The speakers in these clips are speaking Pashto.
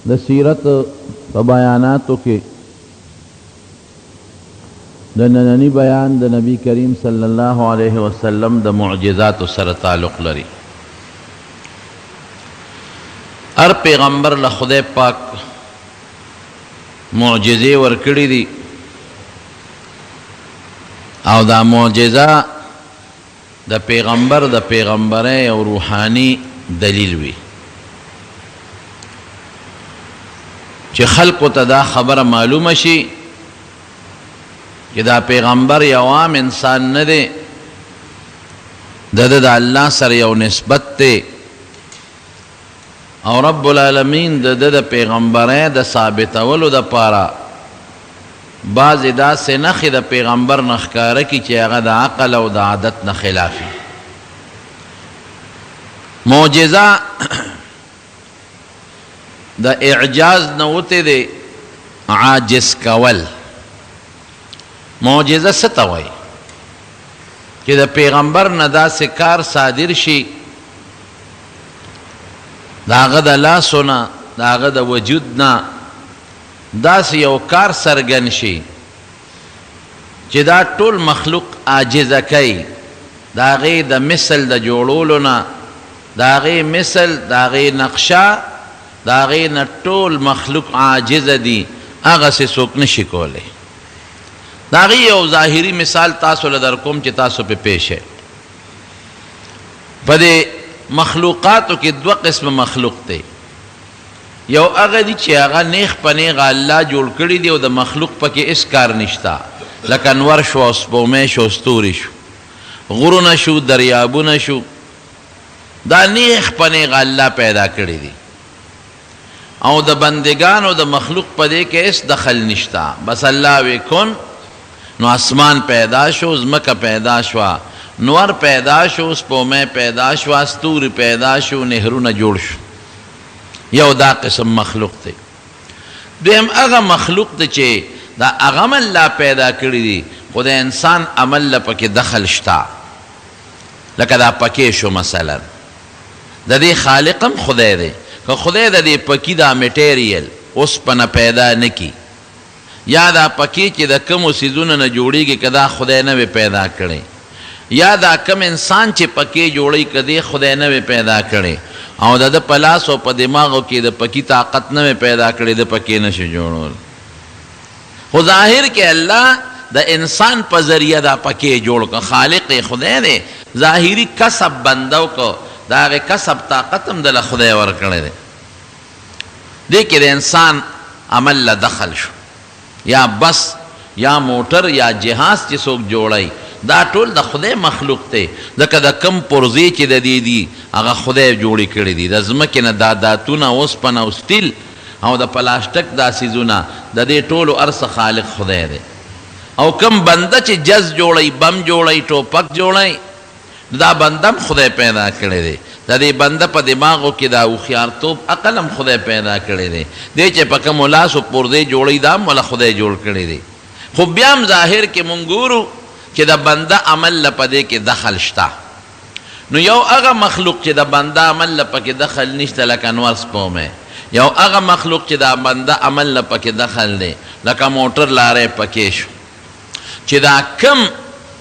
د سیرت په بیاناتو کې د نننی بیان د نبی کریم صلی الله علیه وسلم د معجزات سره تعلق لري. هر پیغمبر له خدای پاک معجزې ورکړي دي او دا معجزه د پیغمبر د پیغمبرۍ او روحانی دلیل وي چې خلقو ته دا خبره معلومه شي کہ دا پیغمبر یو عام انسان نه دی، د الله سره یو نسبت دی او رب العالمین د پیغمبرۍ د ثابتولو دپاره بعضې داسې نښې د پیغمبر نه ښکاره کړي چې هغه د عقل او د عادت نه خلافي. معجزه د اعجاز نه وتې دی عاجز کول. معجزه څه ته وایي؟ چې د پیغمبر نه داسې کار صادر شي د هغه د لاسو نه د هغه د وجود نه داسې یو کار څرګند شي چې دا ټول مخلوق عاجزه کوي، د هغې د مثل د جوړولو نه، د هغې مثل، د هغې نقشه، د هغې نه ټول مخلوق عاجزه دي، هغسې څوک نشي کولی. د هغې یو ظاهري مثال تاسو له در کوم چې تاسو پې پیښ یې. په دې مخلوقاتو کې دوه قسمه مخلوق دی. یو هغه دي چې هغه نیغ په نیغه الله جوړ کړي دي او د مخلوق پکې هېڅ کار نشته، لکه انور شو او سپومۍ شو ستوري شو غرونه شو دریابونه شو، دا نیغ په نیغه الله پیدا کړي دي او د بندگانو د مخلوق په دې کې هېڅ دخل نشته. بس الله وی کن نو اسمان پیدا شو، ځمکه پیدا شوه، نور پیدا شو، سپومۍ پیدا شوه، ستوري پیدا شو، نهرونه جوړ شو. یو دا قسم مخلوق دی. دویم هغه مخلوق دی چې دا هغه هم الله پیدا کړي دي خو د انسان عمل له پکې دخل شته، لکه دا پکې شو مثلا د دې خالق هم خدای دی. که خدای د دې پکې دا میټیریل اوسپنه پیدا نه کړي یا دا پکې چې د کمو څیزونو نه جوړیږي که دا خدای نه وي پیدا کړی، یا دا کم انسان چې پکې جوړی که دی خدای نه وي پیدا کړی او د ده په لاس او په دماغو کې د پکې طاقت نه وي پیدا کړی، د پکې نشي جوړول. خو ظاهر کې الله د انسان په ذریعه دا پکې جوړ کړه، خالق خدای دی، ظاهري کسب بنده وکړه، د هغې کسب طاقت هم دله خدای ورکړی دی. دې کې د انسان عمل له دخل شو، یا بس یا موټر یا جهاز چې څوک جوړی دا ټول د خدای مخلوق دی. ځکه د کم پرزې چې د دې دي هغه خدای جوړې کړي دي، د ځمکې نه دا داتونه، اوسپنه او سټیل او د پلاسټک دا څیزونه، د دې ټولو هر څه خالق خدای دی. او کم بنده چې جز جوړی، بم جوړی، ټوپک جوړی، دا بنده هم خدای پیدا کړی دی. د دې بنده په دماغو کې دا هوښیارتوب عقل هم خدای پیدا کړی دی. دی چې په کومو لاسو پرزې جوړی دا هم وله خدای جوړ کړی دی. خو بیا هم ظاهر کې مونږ ګورو چې د بنده عمل له په دې کې دخل شته. نو یو هغه مخلوق چې د بنده عمل له پکې دخل نشته لکه انور سپومۍ، یو هغه مخلوق چې د بنده عمل له پکې دخل دی لکه موټر لارې پکې شو. چې دا کم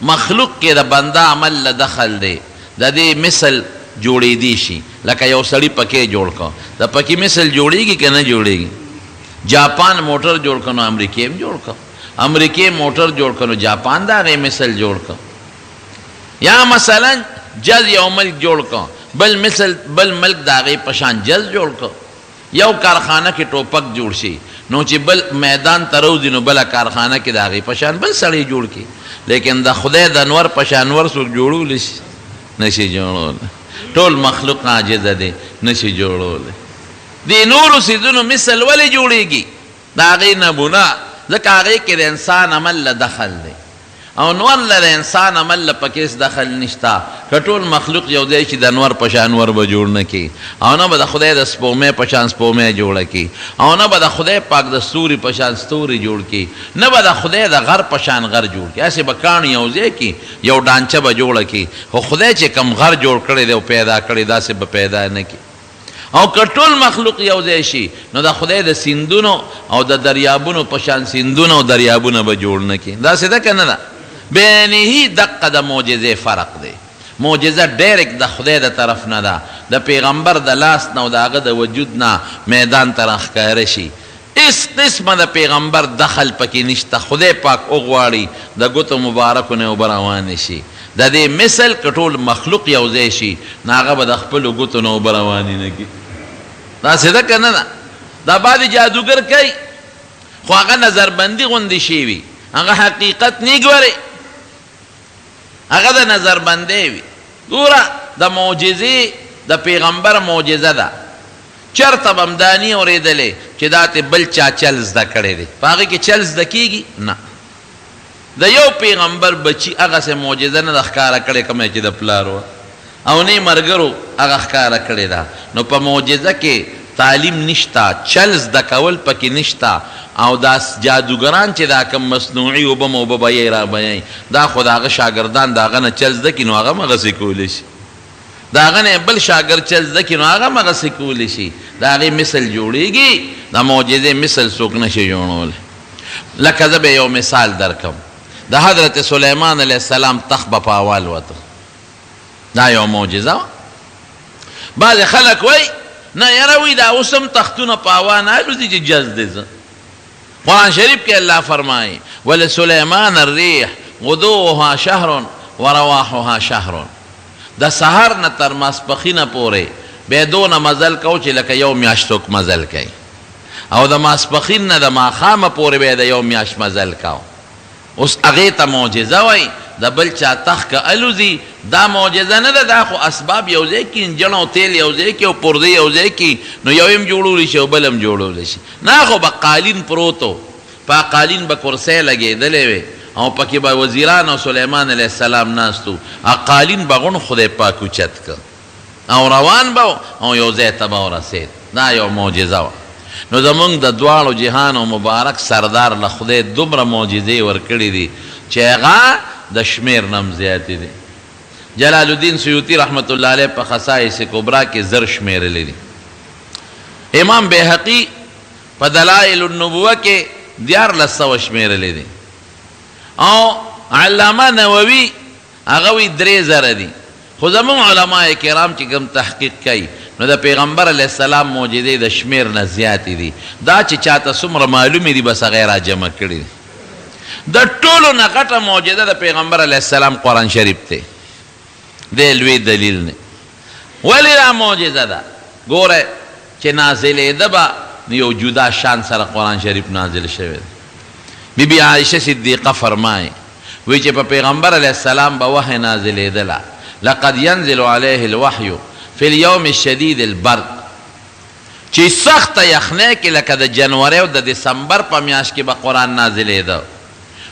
مخلوق کې د بنده عمل له دخل دی د دې مثل جوړېدی شي، لکه یو سړي پکې جوړ کړه، د پکې مثل جوړېږي که نه جوړېږي؟ جاپان موټر جوړ کړه نو امریکې هم جوړ کړه، امریکې موټر جوړ کړه نو جاپان د هغې مثل جوړ کړه. یا مثلا جز یو ملک جوړ کړه، بل ملک د هغې په شان جز جوړ کړه. یو کارخانه کې ټوپک جوړ شي نو چې بل میدان ته روځي نو بله کارخانه کې د هغې په شان بل سړی جوړ کړي. لیکن د خدای د انور په شان انور څوک جوړولی شي؟ نشي جوړولی. ټول مخلوق عاجزه دی، نشي جوړولی. دې نورو څیزونو مثل ولې جوړېږي؟ د هغې نمونه، ځکه هغې کې د انسان عمل له دخل دی او نور له د انسان عمل له پکې هېڅ دخل نشته. که ټول مخلوق یو ځای شي د انور په شان انور به جوړ نه کړي او نه به د خدای د سپومۍ په شان سپومۍ جوړه کړي او نه به د خدای پاک د ستوري په شان ستوري جوړ کړي، نه به د خدای د غر په شان غر جوړ کړي. هسې به کاڼي یو ځای کړي، یو ډانچه به جوړه کړي، خو خدای چې کم غر جوړ کړی دی او پیدا کړی داسې به پیدا نه کړي. او که ټول مخلوق یو ځای شي نو د خدای د سیندونو او د دریابونو په شان سیندونه او دریابونه به جوړ نه کړي. داسې ده که نه ده؟ بینه دقه د معجزې فرق دی. معجزه ډایرکټ د خدای د طرف نه ده، د پیغمبر د لاس نه او د هغه د وجود نه میدان ته راښکاره شي. اس قسمه د پیغمبر دخل پکې نشته. خدای پاک وغواړي د ګوتو مبارکو نه اوبه روانې شي. د دې مثل که ټول مخلوق یو ځای شي نو هغه به د خپلو ګوتو نه اوبه روانې نه کړي. داسې ده که نه ده؟ دا بعضې جادوګر کوي خو هغه نظربندي غوندې شوي، هغه حقیقت نه ګوري، هغه د نظربندۍ وي. ګوره د معجزې د پیغمبر معجزه ده، چرته به هم دا نه اورېدلې چې دا ته بل چا چل زده کړی دی، په هغې کې چل زده کېږي نه. د یو پیغمبر بچي هغسې معجزه نه ده ښکاره کړې کومه چې د پلار وه او نه یې ملګرو هغه ښکاره کړې ده. نو په معجزه کې تعلیم نشته، چل زده کول پکې نشته. او دا جادوګران چې دا کم مصنوعي اوبه موبه به یې را بیایي، دا خو د هغه شاګردان د هغه نه چل زده کړي نو هغه هم هغسې کولی شي، د هغه نه بل شاګرد چل زده کړي نو هغه هم هغسې کولی شي. د هغې مثل جوړېږي، د معجزې مثل څوک نشي جوړولی. لکه زه به یو مثال درکم. د حضرت سلیمان علیه السلام تخت به په اول وته، دا یو معجزه وه. بعضې خلک وایي نه یاره وایي دا اوس هم تختونه په هوا نه الوځي چې جز دی. زه قرآن شریف کې الله فرمایي ولسلیمان الریح غدوها شهر ورواحها شهر. د سحر نه تر ماسپښینه پورې بیا دونه مزل کو چې لکه یو میاشت مزل کوي، او د ماسپښین نه د ماښامه پورې بیا د یو میاشت مزل کو. اوس هغې ته معجزه وایي. د بل چا تخت که الوځي دا معجزه نه ده، دا خو اسباب یو ځای کړي، انجن او تیل یو ځای کړي او پرده یو ځای کړي نو یو هم جوړولی شي او بل هم جوړولی شي. نه خو به قالین پروت و، په قالین به کرسی لګېدلی وې او پکې به وزیران او سلیمان علیه السلام ناست و. قالین به غون خدای پاک اوچت کړ او روان به او یو ځای ته به ورسېد. دا یو معجزه وه. نو زمونږ د دواړو جهان او مبارک سردار له خدای دومره معجزې ورکړي دي چې هغه د شمیر نم زیاتې دي. جلال الدین سیوطي رحمت الله علیه په خصائص کبرا کې زر شمیرلی دي. امام بیهقي په دلائل النبوه کې 1400 شمیرلی دي. او علامه نووي هغه وی 3000 دي. خو زموږ علماء کرام چې کوم تحقیق کوي نو د پیغمبر علیه السلام معجزې د شمیر نه زیاتې دي. دا چې چاته څومره معلومې دي بس هغه یې راجمع کړي دي. د ټولو نه غټه معجزه د پیغمبر علیه السلام قرآن شریف دی. دی لوی دلیل نه. ولې دا معجزه ده؟ ګوره چې نازلېده به یو جدا شان سره قرآن شریف نازل شوی دی. بی بی عایشه صدیقه فرمایي وی چې په پیغمبر علیه السلام به وحی نازلېدله. لقد ينزل عليه الوحي في اليوم الشديد البرد. چې سخته یخنۍ کې لکه د جنوري او د دسمبر په میاشت کې به قرآن نازلېده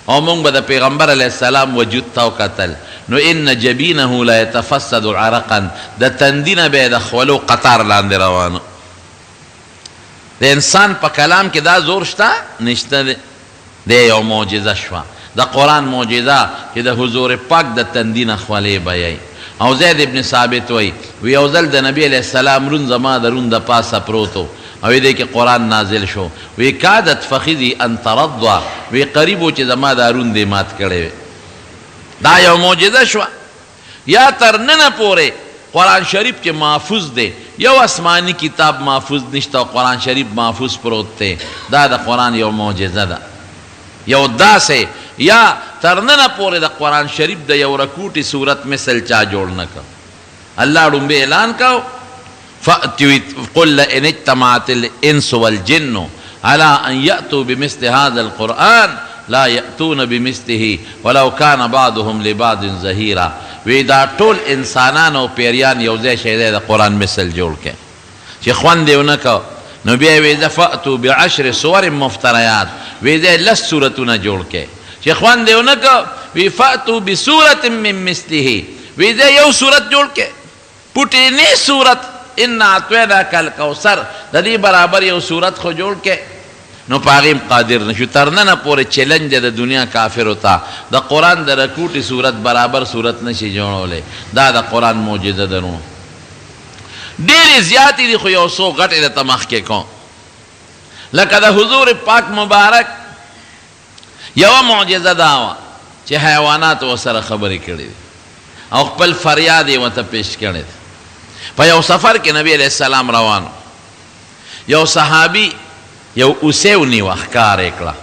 او مونږ به د پیغمبر علیه السلام وجود ته وکتل نو ان جبینه لا يتفسد عرقا، د تندینه به د خولو قطار لاندې روانه. د انسان په کلام کې دا زور شته نشته دی. دی یو معجزه شوه د قرآن معجزه چې د حضور پاک د تندینه خولې بیایي. او زید ابن ثابت وی یو ځل د نبی علیه السلام رون زما د رون د پاسه پروتو او دې کې قرآن نازل شو. وی کادت فخذی ان ترضع، وی قریب و چې زما دا رون دې مات کړی. دا یو معجزه شوه. یا تر ننه پورې قرآن شریف کې محفوظ دی. یو آسمانی کتاب محفوظ نشته او قرآن شریف محفوظ پروت دی. دا د قرآن یو معجزه ده. یو داسې یا تر ننه پورې د قرآن شریف د یو رکوټي صورت مثل چا جوړ نه کړ. الله ډومبې اعلان کو قل ان اجتمعت الانس والجن على ان ياتوا بمثل هذا القرآن لا ياتون بمثله ولو كان بعضهم لبعض ظهيرا. وی دا ټول انسانان او پیریان یو ځای شي د قرآن مثل جوړ کړي چې خوند یې ونه کو نو بیا وی ذا فاتوا بعشر سور مفتريات، وی ذا لس سورتونه جوړ کړي چې خوند یې ونه کو وی فاتوا بسوره من مثله، وی ذا یو سورت جوړ کړي پټینی سورت ان اعطیناک الکوثر د دې برابر یو سورت خو جوړ کړي. نو پاغیم قادر نشو. تر ننه پورې چیلنج د دنیا کافر ہوتا د قرآن د رکوټي صورت برابر صورت نشي جوړولی. دا د قرآن معجزه ده. نو ډېرې زیاتې دي خو یو څو غټې درته مخکې کوم لکه د حضور پاک مبارک یوه معجزه دا وه چې حیوانات ورسره خبرې کړې دي او خپل فریاد یې ورته پیش کړی دی په یو سفر کې نبی علیه السلام روانو یو صحابي یو اوسۍ ونیوه ښکار یې کړه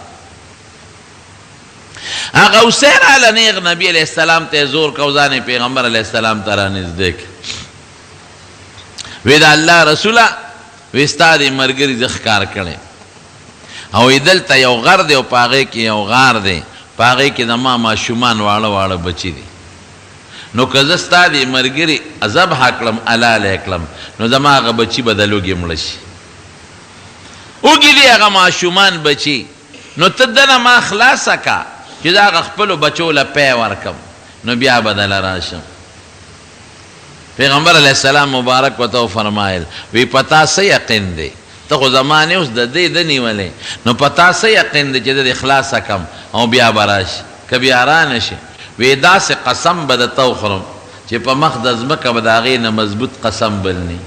هغه اوسۍ راله نیغ نبي علیه السلام ته یې زور کو ځان یې پیغمبر علیه السلام ته رانږدې کړ وی د الله رسوله وی ستا دې ملګري زه ښکار کړی او وی دلته یو غر دی او په هغې کې یو غار دی په هغې کې زما ماشومان واړه واړه بچي دي نو که زه ستا دې ملګري ذبحه کړم حلاله یې کړم نو زما هغه بچي به د لوږې مړه شي اوږي دي هغه ماشومان بچي نو ته دنه ما خلاصه که چې زه هغه خپلو بچو له پی ورکم نو بیا به دله راشم پیغمبر علیه السلام مبارک ورته وفرمایل وی په تا څه یقین دی ته خو زما نه اوس د دې ده نیولې نو په تا څه یقین دی چې زه دې خلاصه کم او بیا به راشي که بیا رانه شي وی داسې قسم به درته وخورم چې په مخ د ځمکه به د هغې نه مضبوط قسم بل نی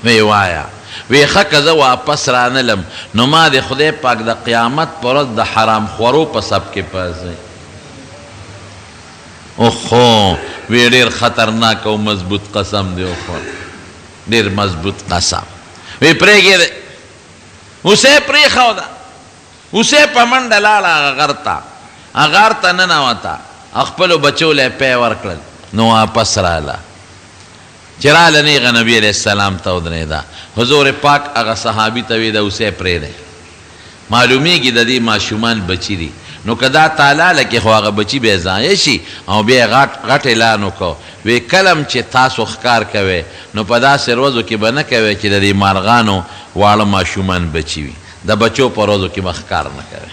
وی وایه وی ښه که زه واپس رانلم نو ما د خدای پاک د قیامت په ورځ د حرام خورو په سب کې پاځئ اوخو وی ډېر خطرناک او مضبوط قسم دی اوخو ډېر مضبوط قسم وی پرېږدې اوسۍ پرېښوده اوسۍ په منډه لاړه هغه غر ته هغه غار ته ننوته خپلو بچو له پی ورکړل نو واپس راله چې راله نیغه نبي علیه السلام ته ودرېده حضور پاک هغه صحابي ته وی د اوسۍ پرېږدی معلومیږي د دې ماشومان بچي دي نو که دا تالاله کې خو هغه بچي بیا ضایع شي او بیا یې غټ اعلان وکړو وی کلم چې تاسو ښکار کوئ نو په داسې ورځو کې به نه کوئ چې د دې مارغانو واړه ماشومان بچي وي د بچو په ورځو کې به ښکار نه کوئ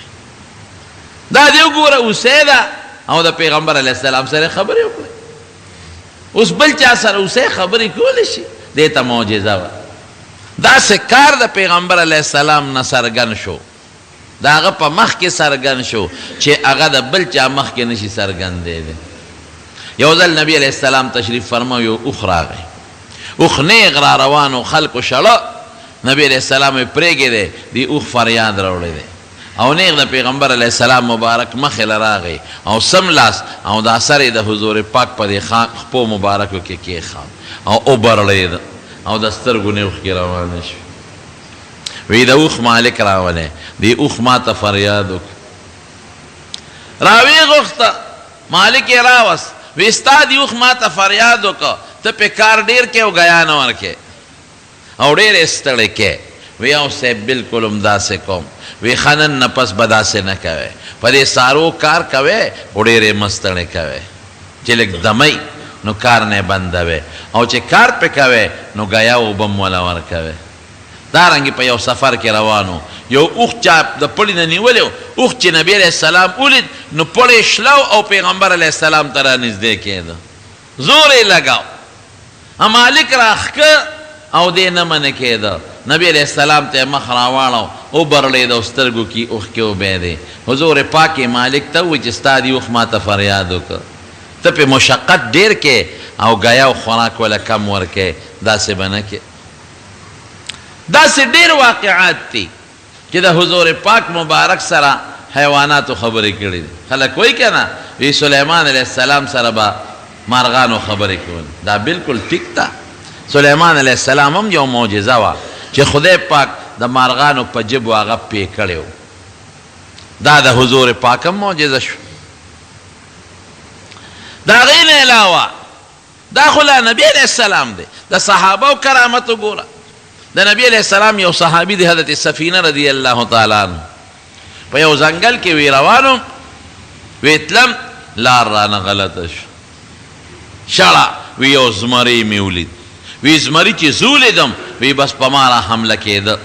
دا دې وګوره اوسۍ ده او د پیغمبر علیه السلام سره خبرې وکړې اوس بل چا سره اوسۍ خبرې کولی شي دې ته معجزه وه داسې کار د پیغمبر علیه السلام نه څرګند شو د هغه په مخ کې څرګند شو چې هغه د بل چا مخ کې نشي څرګندېدی یو ځل نبي علیه السلام تشریف فرما یو اوښ راغی اوښ نیغ را روانو خلکو شړه نبي علیه السلام یې پرېږدی دې اوښ فریاد راوړی دی او نیغ د پیغمبر علیه السلام مبارک مخې له راغی او سملاس او دا سر یې د حضور پاک په دې خپو مبارکو کې کېښود او وبرړېده او د سترګو نه اوښکې روانې شوې وی د اوښ مالک راولی دی اوښ ما ته فریاد وکړ راویې غوښته مالک یې راوست وی ستا دی اوښ ما ته فریاد وکړه ته پې کار ډېر کې او ګیا نه ورکې او ډېر یې ستړی کې وی او صاحب بلکل همداسې کوم وی ښه نن نه پس به داسې نه کوئ په دې سارو کار کوئ خو ډېر یې مه ستړی کوئ چې لږ دمی نو کار نه بندوئ او چې کار پې کوئ نو ګیا اوبه م وله ورکوئ دارنګې په یو سفر کې روانو یو اوښ چا د پړي نه نیولی و اوښ چې نبي علیه السلام ولید نو پړی شلو او پیغمبر علیه السلام ته رانږدې کېده زور یې لګاو مالک راښکه او دې نه منع کېده نبي علیه السلام ته یې مخ راواړو وبرړېده او سترګو کې اوښکې وبهېدې حضور پاک یې مالک ته ووایي چې ستا دې اوښ ما ته فریاد وکړه ته پې مشقت ډېر کې او ګیا او خوراک وله کم ورکې داسې به نه کې داسې ډېر واقعات دي چې د حضور پاک مبارک سره حیواناتو خبرې کړي دي خلک وایي که نه وی سلیمان علیه السلام سره به مارغانو خبرې کول دا بالکل ټیک ده سلیمان علیه السلام هم یو معجزه وه چې خدای پاک د مارغانو په جبو هغه پې کړی و دا د حضور پاک هم معجزه شو د هغې نه علاوه دا خو لا نبي علیه السلام دی د صحابه و کرامت وګوره د نبی علیه السلام یو صحابي دی حضرت سفینه رضی الله تعالی عنه په یو ځنګل کې وی روانو وی تلم لار رانه غلطه شو شړه وی یو زمری مې ولید وی زمری چې زه ولیدم وی بس په ما را حمله کېده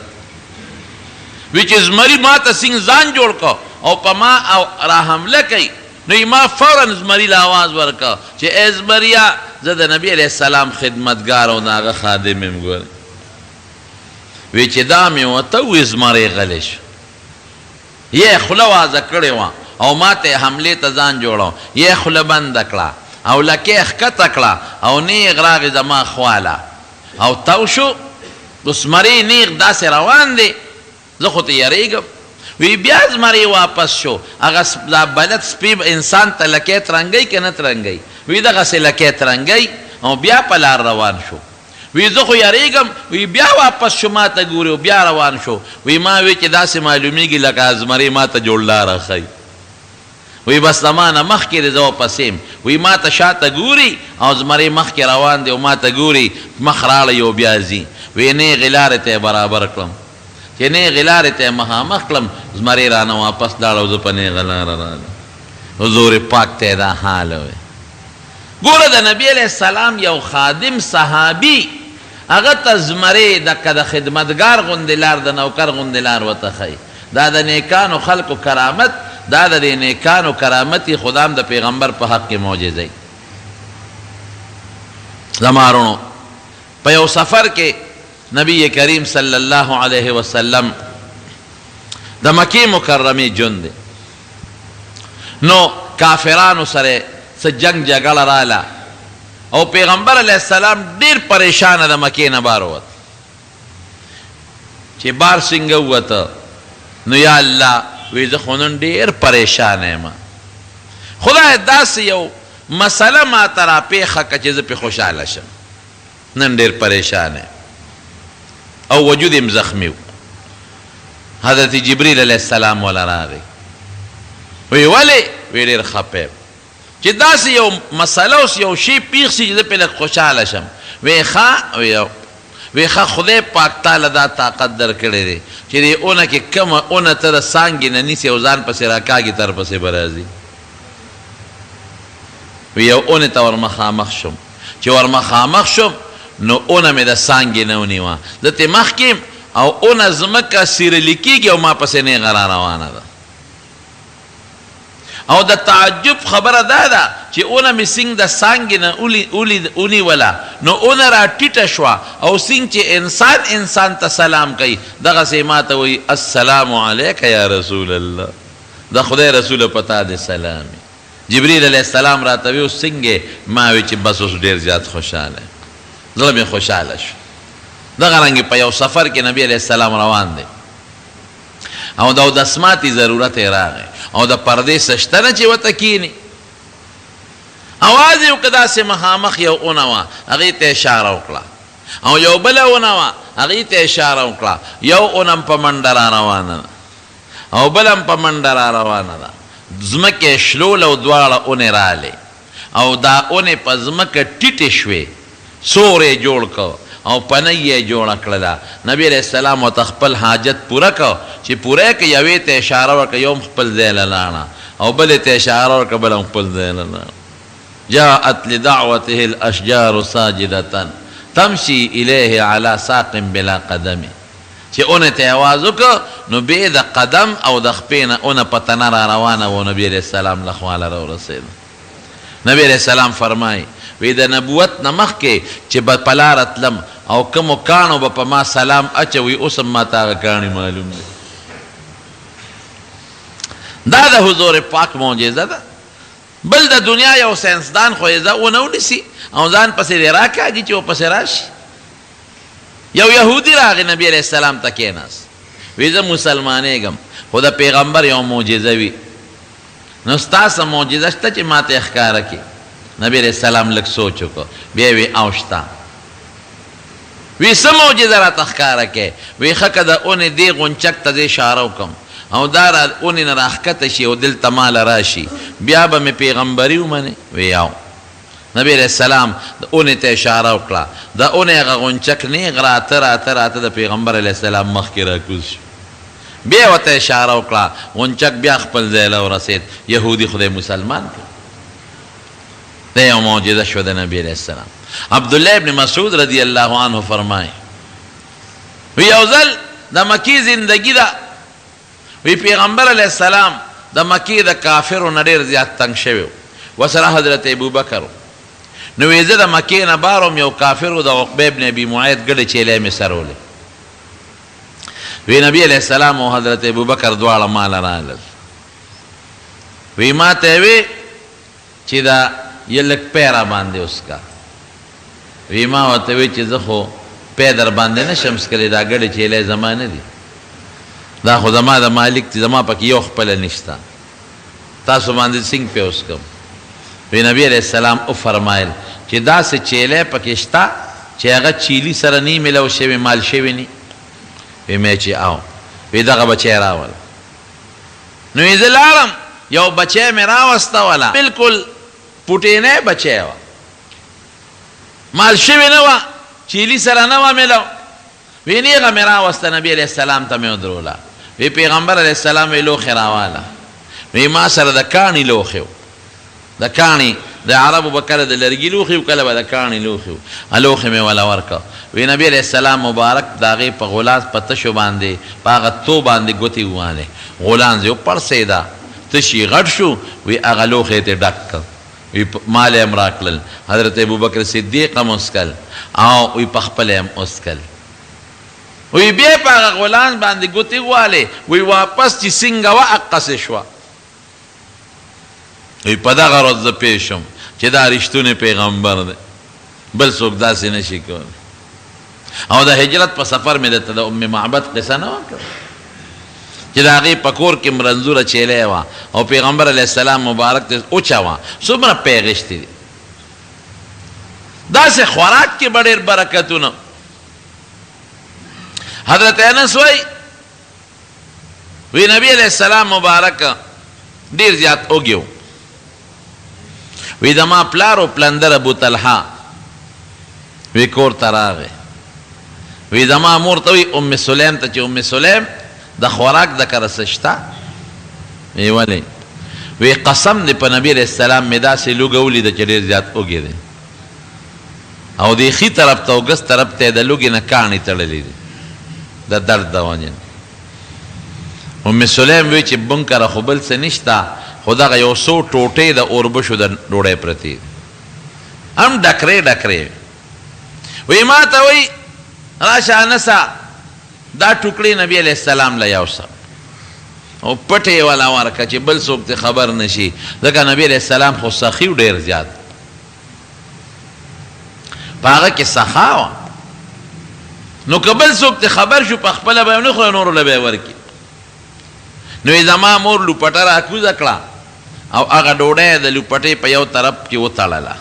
وی چې زمری ما ته سینګ ځان جوړ کړ او په ما را حمله کوي نو ما فورا زمری له آواز ورکړه چې ای زمریا زه د نبی علیه السلام خدمتګار او د هغه خادم یم ګورې وی چې دا مې ورته ووایي زمری غلی شو یې خوله وازه کړې وه او ما ته حملې ته ځان جوړو یې خوله بنده کړه او لکې ښکته کړه او نیغ راغې زما خواله او تاو شو اوس زمری نیغ داسې روان دی زه خو ته یریږم وی بیا زمری واپس شو هغه دا بلد سپی انسان ته لکۍ ترنګی که نه ترنګی وی دغسې لکۍ ترنګی او بیا په لار روان شو وی زه خو یریږم وی بیا واپس شو ما ته ګوري او بیا روان شو وی ما وی چې داسې معلومیږي لکه زمری ما ته جوړ لاره ښیي وی بس زما نه مخکې دی زه ورپسې وی ما ته شاته ګوري او زمری مخکې روان دی او ما ته ګوري مخ راړی او بیا ځي وی نیغې لارې ته یې برابر کړم چې نیغې لارې ته یې مخامخ کړم زمری رانه واپس لاړه او زه په نیغه لاره راغلم حضور پاک ته یې دا حال وی ګوره د نبی علیه السلام یو خادم صحابي هغه ته زمری دکه د خدمتګار غوندې لار د نوکر غوندې لار ورته ښیي دا د نیکانو خلقو کرامت دا د نیکانو کرامتي خدام د پیغمبر په حق کې معجزه زمارونو په یو سفر کې نبی کریم صلی الله علیه وسلم د مکی مکرمې ژوند دی نو کافرانو سره څه جنگ جګړه راله او پیغمبر علیه السلام ډیر پریشانه د مکې نه بار ووت چې بار څنګه ووته نو یا الله وی زه خو نن ډېر پریشان یم خدای داسې یو مسله ما ته راپېښه کړه چې زه پرې خوشحاله شم نن ډېر پریشان یم او وجود یم زخمي و حضرت جبریل علیه السلام والا راغی وی ولې وی ډېر خفه یم چې داسې یو مسله اوس یو شی پیښ شي چې زه پرې لږ خوشحاله شم وی ښه خدای پاک تعالی دا طاقت درکړی دی چې دې اونه کې کومه اونه ته د څانګې نه نیسې او ځان پسې راکاږي تر پسې به راځي وی یو اونې ته ورمخامخ شم چې ورمخامخ شم نو اونه مې د څانګې نه ونیوه زه ترې مخکې او اونه ځمکه سیرلي کېږي او ما پسې نیغه را روانه ده او د تعجب خبره دا ده چې اونه مې سینګ د څانګې نه ونیوله نو اونه را ټیټه شوه او سینګ چې انسان ته سلام کوي دغسې ما ته وایي السلام علیک یا رسول الله د خدای رسوله په تا دې سلام جبریل علیه السلام راته وی اوس څنګه ما وی چې بس اوس ډېر زیات خوشحاله زړه مې خوشحاله شو دغه رنګې په یو سفر کې نبی علیه السلام روان دی او د اودسماتي ضرورت یې راغی او د پردې سشته نه چې ورته کښېني اواز یې وکړه داسې مخامخ یو اونه وه هغې ته اشاره وکړه او یو بله اونه وه هغې ته اشاره وکړه یو اونه هم په منډه را روانه ده او بله هم په منډه را روانه ده ځمکې شلول او دواړه اونې رالې او دا اونې په ځمکه ټیټې شوې سور یې جوړ کړ او پنۍ یې جوړه کړله نبی علیه السلام ورته خپل حاجت پوره کړ چې پوره یې کړ یوې ته اشاره وکړه یو هم خپل ځای له لاړه او بلې ته اشاره وکړه بله هم خپل ځای له لاړه جاءت لدعوته الاشجار ساجدة تمشي الیه علی ساق بلا قدم چې اونې ته آواز وکړه نو بې د قدم او د خپې نه اونه په تنه را روانه و نبي علیه السلام له خواله راورسېده نبي علیه السلام فرمایي وی د نبوت نه مخکې چې به په لاره تلم او کومو کاڼو به په ما سلام اچوي اوس هم ماته هغه کاڼي معلوم دي دا د حضور پاک معجزه ده بل د دنیا یو ساینسدان خو یې ونه ونیسي او ځان پسې دې راکاږي چې ورپسې راشي یو یهودي راغی نبی علیه السلام ته کېناست وی زه مسلمانېږم خو د پیغمبر یو معجزه وي نو ستا څه معجزه شته چې ما ته یې ښکاره کړي نبی علیہ السلام لږ سوچ وکړو بیا وی او شته وی څه معجزه راته ښکاره کې وی ښه که د اونې دې غونچک ته زه اشاره وکړم او دا را اونې نه راښکته شي او دلته ماله راشي بیا به مې پیغمبري ومنې وی او نبی علیہ السلام د اونې ته اشاره وکړه د اونې هغه غونچک نیغ راته د پیغمبر علیہ السلام مخکې راکوز شو بیا ورته اشاره وکړه غونچک بیا خپل ځای له ورسېد یهودي خدای مسلمان کړ ده یو معجزه شو د نبی علیہ السلام عبدالله ابن مسعود رضی اللہ عنہ فرمائے وی یو ځل د مکی زندگی ده وی پیغمبر علیہ السلام د مکی د کافرو نه ډېر زیات تنګ شوی وسره حضرت ابوبکر نو وی زه د مکې نه بار یو کافرو د عقبه ابن ابي معیط ګډې چیلې مې سرولې وی نبی علیہ السلام او حضرت ابوبکر دواړه ماله راغلل وی ما ته وی چې دا یې لږ پی را باندې اوس کا وی ما ورته وی چې زه خو پی در باندې نشم څکلی دا ګډې چیلې زما نه دي دا خو زما د مالک دي زما پکې یو خپله نشته تاسو باندې څنګه پې وڅکم وی نبی علیہ السلام وفرمایل چې داسې چیلی پکې شته چې هغه چیلي سره نی ملو شوي مال شوي نی وی مې چې او وی دغه بچی راول نو یې زه لاړم یو بچی مې راوستوله بلکل پوټینی بچی وه مال شوي نه وه چیلي سره نه وه ملو وی نیغه مې راوسته نبی علیہ السلام ته مې ودروله وی پیغمبر علیہ السلام وی لوښې راواله وی ما سره د کاڼي لوښې و د کاڼي د عربو به کله د لرګي لوښي و کله به د کاڼي لوښي و لوښې مې وله ورکړه وی نبی علیہ السلام مبارک د هغې په غلاس په تشو باندې په هغه تو باندې ګوتې ووهلې غولانځ یې وپړسېده تش یې غټ شو وی هغه لوښی ته ډک کړ وی مال یې هم راکړل حضرت ابوبکر صدیق هم وسکل او وی په خپله یې هم وسکل وی بیا په هغه غولانځ باندې ګوتې ووهلې وی واپس چې څنګه وه هقسې شوه وی په دغه ورځ زه پوه شم چې دا رښتونی پیغمبر دی بل څوک داسې نشي کولی او د هجرت په سفر مې درته د ام معبد قصه نه وکړه چې د هغې په کور کې مرنځوره چیلی وه او پیغمبر علیه السلام مبارک ته اوچه وه څومره پیغشتې دي داسې خوراک کې به ډېر برکتونه حضرت انس وی نبی علیہ السلام مبارک ډیر زیات اوږی وی زما پلار او پلندر ابو طلحه وی کور ته راغی وی زما مور ته وی ام سلیم ته چې ام سلیم د خوراک د کره څه شته وی ولې وی قسم دی په نبی علیہ السلام مې داسې لوږه ولیده چې ډېر زیات اوږی دی او د ښي طرف ته او ګس طرف ته یې د لوږې نه کاڼي تړلي دي د درد د وجې ام سلیم وی چې بن کره خو بل څه نشته خو دغه یو څو ټوټې د اوربشو د ډوډۍ پرتې هم ډکرې ډکرې وی ما ته وی راشه انسه دا ټوکړې نبی علیہ السلام له یوسه او پټې یې والا ورکړه چې بل څوک ته خبر نشي ځکه نبی علیہ السلام خو سخي و ډېر زیات په هغه کې سخا وه نو که بل څوک ته خبر شو په خپله به یې ونه خوري نورو له به یې ورکړي نو یې زما مور لوپټه راکوزه کړه او هغه ډوډۍ د لوپټې په یو طرف کې وتړله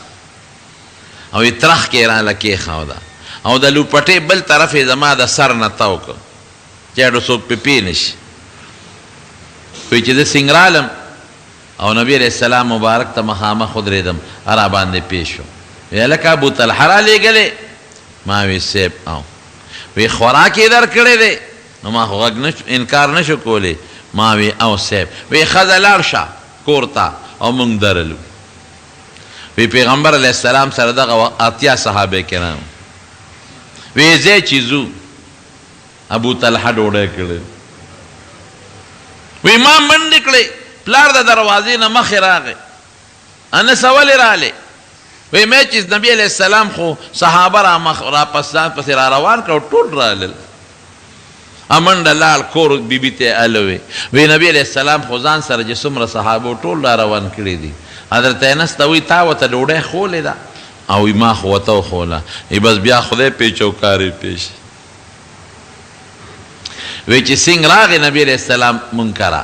او یې ترخ کې یې راله کېښوده او د لوپټې بل طرف یې زما د سر نه تاو کړ چې اډو څوک پې پې نشي وایي چې زه څنګه رالم او نبي علیہ السلام مبارک ته مخامخ ودرېدم را باندې پېښ شو وی هلکه ابو طلحه رالېږلې ما وی صیب او وی خوراک یې درکړی دی نو ما خو غږ انکار نشو کولی ما وی او صیب وی ښځه لاړ شه کور ته او موږ درلو وی پیغمبر علیہ السلام سره دغه 80 صحابه کرام وی ځای چې ځو ابو طلحه ډوډۍ کړې وی ما منډې کړې پلار د دروازې نه مخې راغی انس ولې رالې وی مې چې نبی علیہ السلام خو صحابه راپسې را روان کړه ټول رالل امنډه لاړ کور بیبي ته الوي وی نبی علیہ السلام خو ځان سره چې څومره صحابه ټول را روان کړي دي حضرت انس ته وی تا ورته ډوډۍ خولې ده او وی ما خو ورته وخوله ای بس بیا خدای پیچوکارې پیش وی چې څنګه راغی نبی علیہ السلام منکره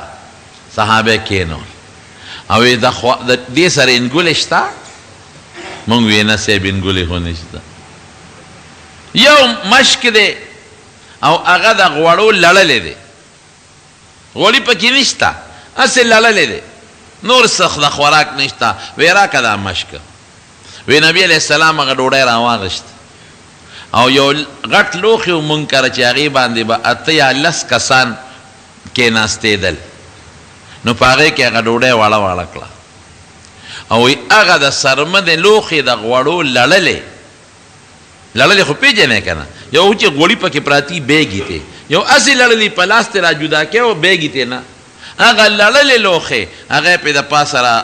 صحابه کېنول او وی د دې سره انګولې شته مونږ وی نه صاحب انګولې خو نشته یو مشک دی او هغه د غوړو لړلې دی غوړي پکې نشته هسې لړلې دی نور څه د خوراک نشته وی راکړه دا مشک وی نبی علیہ السلام هغه ډوډۍ راواغېشته او یو غټ لوښي و مونږ کره چې هغې باندې به 8 یا 10 کسان کېناستېدل نو په هغې کې هغه ډوډۍ واړه واړه کړه او وی هغه د سرمدې لوښي د غوړو لړلې خو پېژنې که نه یو چې غوړي پکې پراتي بیګې ته یو هسې لړلې په لاس ته را جدا کې او بیګې ته نه هغه لړلې لوښې هغه یې پې د پاسه را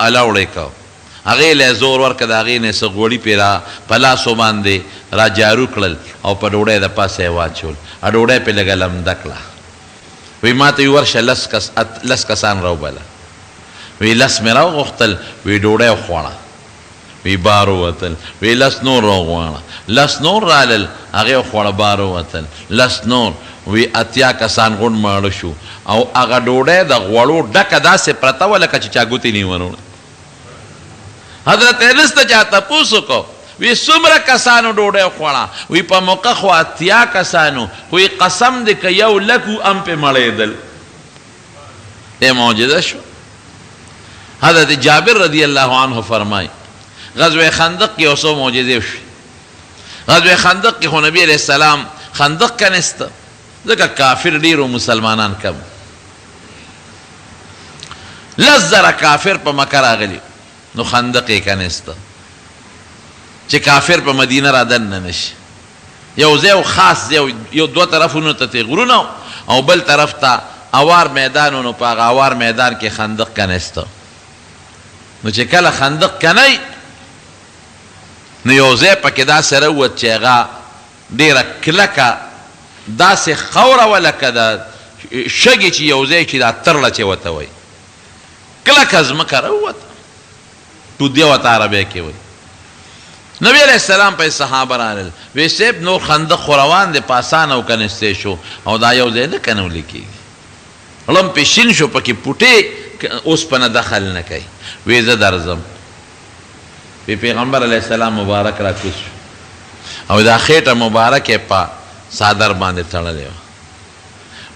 الاوړې کو هغې له زور ورکړه د هغې نه څه غوړي پې را په لاسو باندې را جارو کړل او په ډوډۍ د پاسه یې واچول ډوډۍ پې لږه لمده کړه وی ما ته وی ورشه 10 کسان راوبله وی 10 مې راوغوښتل وی ډوډۍ وخوړه وی بار ووتل وی لس نور راغواړه لس نور رالل هغې خوړه بار ووتل لس نور وی اتیا کسان غونډ ماړه شو او هغه ډوډۍ د غوړو ډکه داسې پرته وه لکه چې چا ګوتې نیونه حضرت انس ته چا تپوس وکړو وی څومره کسانو ډوډۍ خوړه وی په موقع خو اتیا کسانو خو یې قسم دی که یو لک هم پې مړېدل ای معجزه شو حضرت جابر رضی الله عنه فرمای غزوه خندق کې یو څو معجزې وشوې غزوه خندق کې خو نبی علیه السلام خندق کنسته ځکه کافر ډېرو مسلمانان کم لس زره کافر په مکه راغلي نو خندق یې کنسته چې کافر په مدینه را دننه نشي یو ځای خاص یو دوه طرفونو ته تې غرونه او بل طرف ته اوار میدان نو په هغه اوار میدان کې خندق کنسته نو چې کله خندق کنی نو یو ځای پکې داسې راووت چې هغه ډېره کلکه داسې خوره وه لکه د شګې چې یو ځای چې دا ترله چې ورته وایي کلکه ځمکه راووته ټودیه ورته عربۍ کې وایي نبی علیہ السلام په صحابه رالل وی صاحب نور خندق خو روان دی په اسانه وکنستی شو او دا یو ځای نه کنولی کېږي ړم پې شین شو پکې پوټې اوسپنه دخل نه کوي وی زه درځم وی پیغمبر علیہ السلام مبارک را کوز شو او دا خیټه مبارک یې په صادر باندې تړلی وه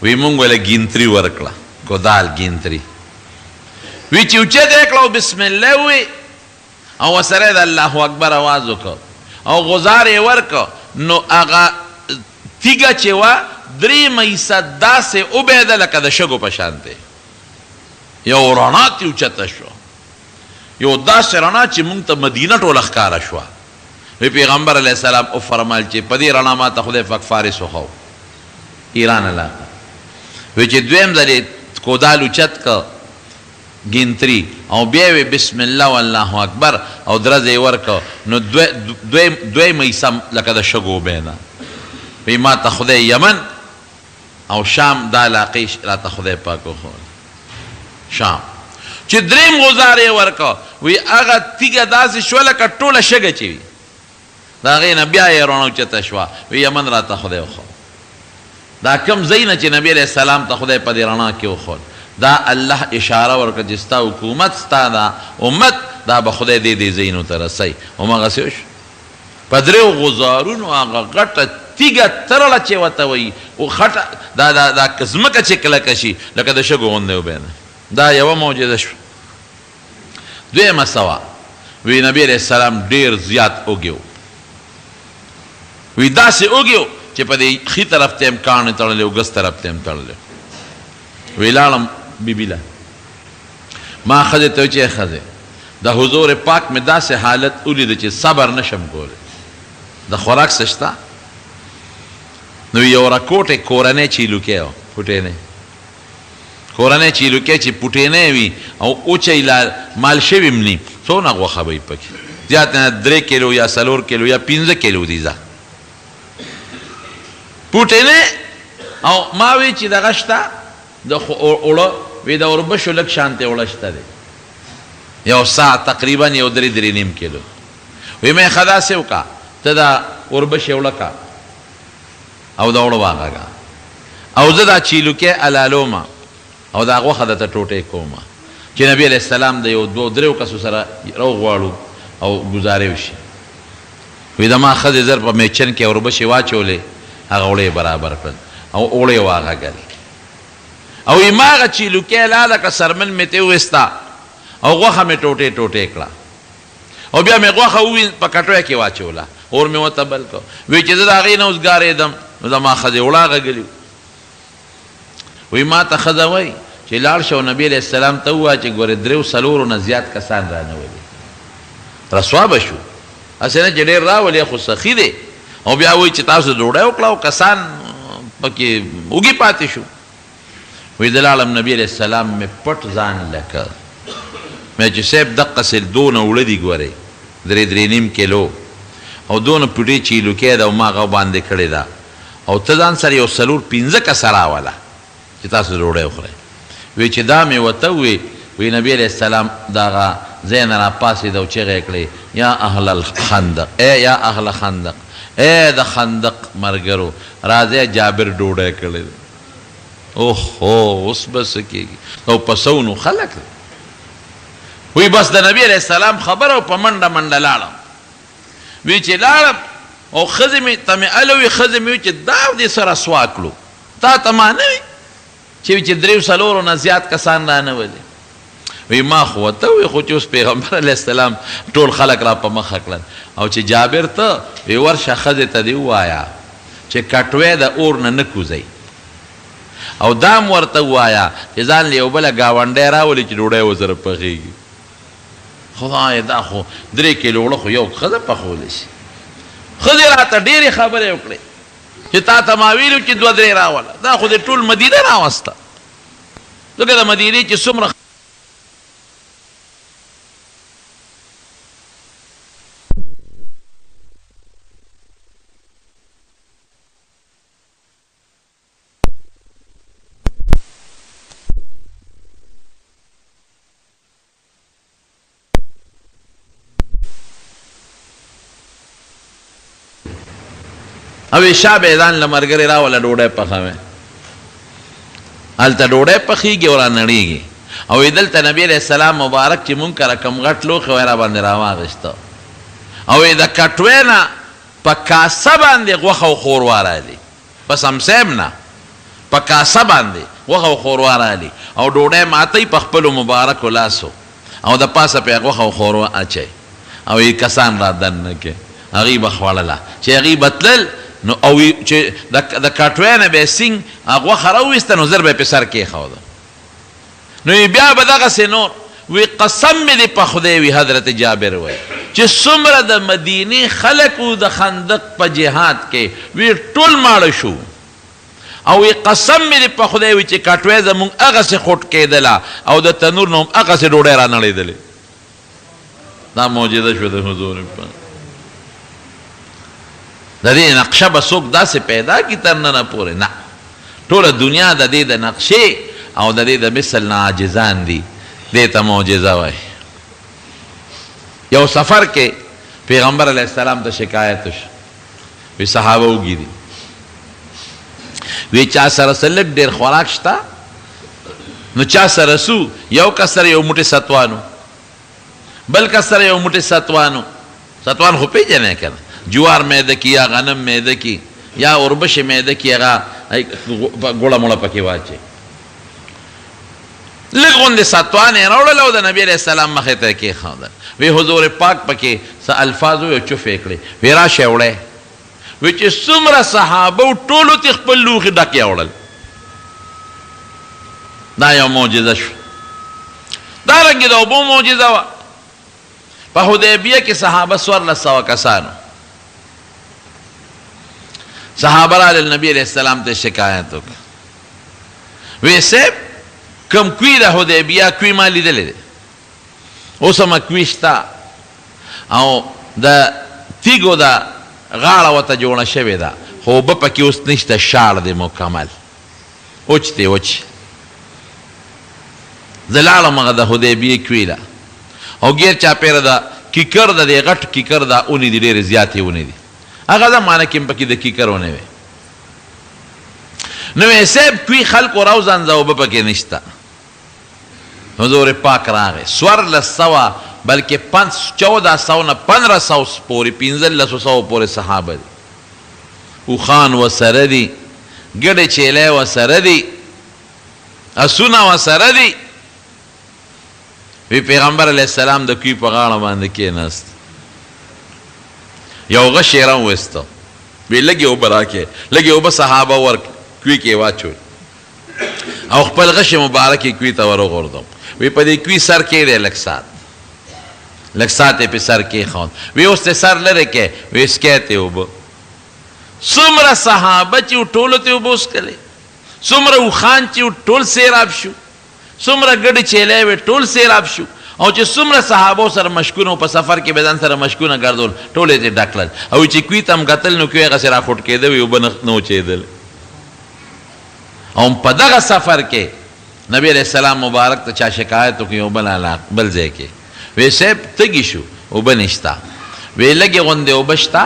وی مونږ ولې ګینتري ورکړه کودال ګینتري وی چې اوچت یې کړه او بسم الله وی او ورسره د الله اکبر اواز وکړه او غزار یې ورکړه نو هغه تیږه چې وه 3 مایسه داسې وبهده لکه د شګو په شان دی یو رڼا ترې اوچته شوه یو داسې رڼا چې مونږ ته مدینه ټوله ښکاره شوه وی پیغمبر علیه السلام وفرمایل چې په دې رڼا ما ته خدای پاک فارس وښو ایران علاقه وی چې دویم ځل یې کودال اوچت که ګینتري او بیا وی بسم الله والله اکبر او درزه یې ورکه نو دوی میسه لکه د شګو وبهده وی ما ته خدای یمن او شام دا علاقې راته خدای پاک وښول شام چې دریم غزار یې ورکه وی هغه تیږه داسې شوه لکه ټوله شګه چې وي د هغې نه بیا یې رڼا اوچته شوه وی یمن راته خدای وښول دا کم ځای نه چې نبی علیه السلام ته خدای په دې رڼا کې وښول دا الله اشاره ورکړه چې ستا حکومت ستا دا امت دا به خدای دې ځایونو ته رسوي هماغسې وشو په دریو غزارونو هغه غټه تیږه ترله چې ورته وایي خټه دا ځمکه چې کلکه شي لکه د شګو غوندې وبهده دا یوه معجزه شوه دویمه سوه وی نبی علیه السلام ډېر زیات اوږې وی داسې اوږې چې په دې ښي طرف ته هم کاڼې تړلې او ګس طرف ته هم تړلې وی لاړم بیبي له ما ښځې ته چې ښځې د حضور پاک مې داسې حالت ولیده چې صبر نشم کولی د خوراک څه شته نو یو رکوټې کورنۍ چیلوکې وه پوټینۍ کورنۍ چیلوکې چې پوټینۍ وي او اوچی مال شوي هم ني څونه غوښه به وي پکې زیات نه 3 کیلو یا 4 کیلو یا 15 کیلو دي ځه پوټینۍ او ما وی چې دغه شته د اوړه وی د اوربشو لږ شانتې اوړه شته دی یو سا تقریبا یو 3.5 کیلو وی مې ښه داسې وکړه ته دا اوربشې اوړه کا او دا اوړه واغږه او زه دا چیلوکې الالومه او دا غوښه درته ټوټې کومه چې نبي علیه السلام د یو 2-3 کسو سره راوغواړو او ګزارې وشي وی د ما ښځې زر په میچن کې اوربشې واچولې هغه اوړه یې برابر کړل او اوړه یې واغږل او وی ما هغه چیلوکې لاله کړه سرمن مې ترې وویسته او غوښه مې ټوټې ټوټې کړه او بیا مې غوښه ووین په کټوۍ کې واچوله اور مې ورته بل کړه وی چې زه د هغې نه اوس ګارېدم نو زما ښځې اوړه غږلي وی ما ته ښځه وایي چې لاړ شه او نبي علیه السلام ته ووایه چې ګورې 3-4 نه زیات کسان رانولي رسوا به شو هسې نه چې ډېر راولي خو سخي دی او بیا وایي چې تاسو ډوډۍ وکړه او کسان پکې اوږي پاتې شو وی د لاړم نبي علیه السلام مې پټ ځان لکه مې چې صاحب دقسې دونه اوړه دي ګورئ 3.5 کیلو او دونه پوټې چیلوکې ده او ما هغه باندې کړې ده او ته ځان سره یو 4-5 کسه راوله چې تاسو ډوډۍ وخورئ وی چې دا مې ورته ووی وی نبي علیه السلام دغه زین را پاسې دو چغې کړې یا اهل الخندق یا اهل خندق د خندق مرګرو راځئ جابر ډوډۍ کړې اوهو اوس به څه کېږي او په سونو خلک وی بس د نبی علیہ السلام خبر او په منډه منډه لاړم وی چې لاړم او ښځې مې ته مې الوي ښځې مې وي چې دا دې سره سوا کړو تا ته ما نه وي چې دریو څلورو نه زیات کسان رانولي وی ما خو ورته وی خو چې اوس پیغمبر علیه السلام ټول خلک را په مخه کړل او چې جابر ته وی ورشه ښځې ته دې ووایه چې کټوی د اور نه نه کوزئ او دام ورته ووایه چې ځان له یو بله ګاونډی راولي چې ډوډۍ ورسره پخېږي خدای دا خو 3 کیلو اوړه خو یو ښځه پخولی شي ښځې راته ډېرې خبرې وکړې چې تا ته ما ویلو چې 2-3 راوله دا خو دې ټول مدینه راوسته ځکه د مدینې چې څومره او شابه ځان له مرګرې راوله ډوډۍ پخوي هلته ډوډۍ پخېږي او رانړېږي او دلته نبي علیه السلام مبارک چې مونږ کره کوم غټ لوښی وی را باندې راواغېسته او د کټوۍ نه په کاسه باندې غوښه او ښوروا رالي په سمسیم نه په کاسه باندې غوښه او ښوروا رالي او ډوډۍ ماتئ په خپلو مبارکو لاسو او د پاسه پې غوښه او ښوروا اچئ او یې کسان را دننه کې هغوی به خوړله چې هغوی به تلل نو او چې د کټوۍ نه به یې سینګ غوښه راوویسته نو زر به یې پې سر کېښوده نو بیا به دغسې نور وی قسم مې دې په خدای وي حضرت جابر وی چې څومره د مدینې خلک وو د خندق په جهاد کې وی ټول ماړه شو او وی قسم مې دې په خدای وي چې کټوۍ زمونږ هغسې خوټ کېدله او د تنور نه هم هغسې ډوډۍ را نړېدلې دا معجزه شوه د حضور پاک د دې نقشه به څوک داسې پیدا کړي تر ننه پورې نه ټوله دنیا د دې د نقشې او د دې د مثل نه عاجزان دي دې ته معجزه وایي یو سفر کې پیغمبر علیه السلام ته شکایت وشو وی صحابه وږي دي وی چا سره څه لږ ډېر خوراک شته نو چا سره سو یو کس سره یو موټی ستوانو بل کس سره یو موټی ستوان خو پېژنئ که نه جوار میده کی یا غنم میده کی یا اوربش میده کی هغه ګوړه موړه پکې واچي لږ غوندې ستوان یې راوړل او د نبي علیه السلام مخې ته یې کېښودل وی حضور پاک پکې څه الفاظ وی چوف یې کړې وی راشئ وړئ وی چې څومره صحابه و ټولو ته خپل لوښي ډک یې وړل دا یو معجزه شوه دارنګې د اوبو معجزه وه په حدیبیه کې صحابه 1400 کسانو صحابه راغلل نبی علیہ السلام ته شکایت وکړه وی صاحب کوم کوی د حدیبیه کوی ما لیدلی دی اوس هم کوی شته او د تیږو د غاړه ورته جوړه شوې ده خو اوبه پکې اوس نشته شاړ دی مکمل وچ دی وچ زه لاړم هغه د حدیبیې کوی له او ګیر چاپېره د کیکر د دې غټ کیکر دا اونې دي ډېرې زیاتې اونې دي هغه زمانه کې هم پکې د کیکر ونې وې نو یې صاحب کوي خلکو راوځانځه اوبه پکې نشته حضور پاک راغی 1400 بلکې 1400 نه 1500 پورې 1500 پورې صحابه دي اوښان ورسره دي ګډې چیلې ورسره دي اسونه ورسره دي وی پیغمبر علیہ السلام د کوی په غاړه باندې کېناست یو غش یې راوویسته وی لږې اوبه راکړې لږې اوبه صحابه ورکړې کوی کې واچول او خپل غش مبارک یې کوی ته ورغورځم وی په دې کوی سر کېږدی لږ ساعت یې پې سر کېښود وی اوس ته سر لرې کې وی سکی ته اوبه څومره صحابه چې و ټولو ته اوبه وڅښلې څومره اوښان چې و ټول سیراب شو څومره ګډې چیلی وې ټول سیراب شو او چې څومره صحابو سره مشکونه په سفر کې به ځان سره مشکونه ګرځول ټول یې ډک کړل او چې کوی ته هم کتل نو کوی هغسې راخوټ کېده وي اوبه نه وچېدل او په دغه سفر کې نبی علیہ السلام مبارک ته چا شکایت وکړي یو بل ځای کې وی صاحب تږي شو اوبه نشته وی لږې غوندې اوبه شته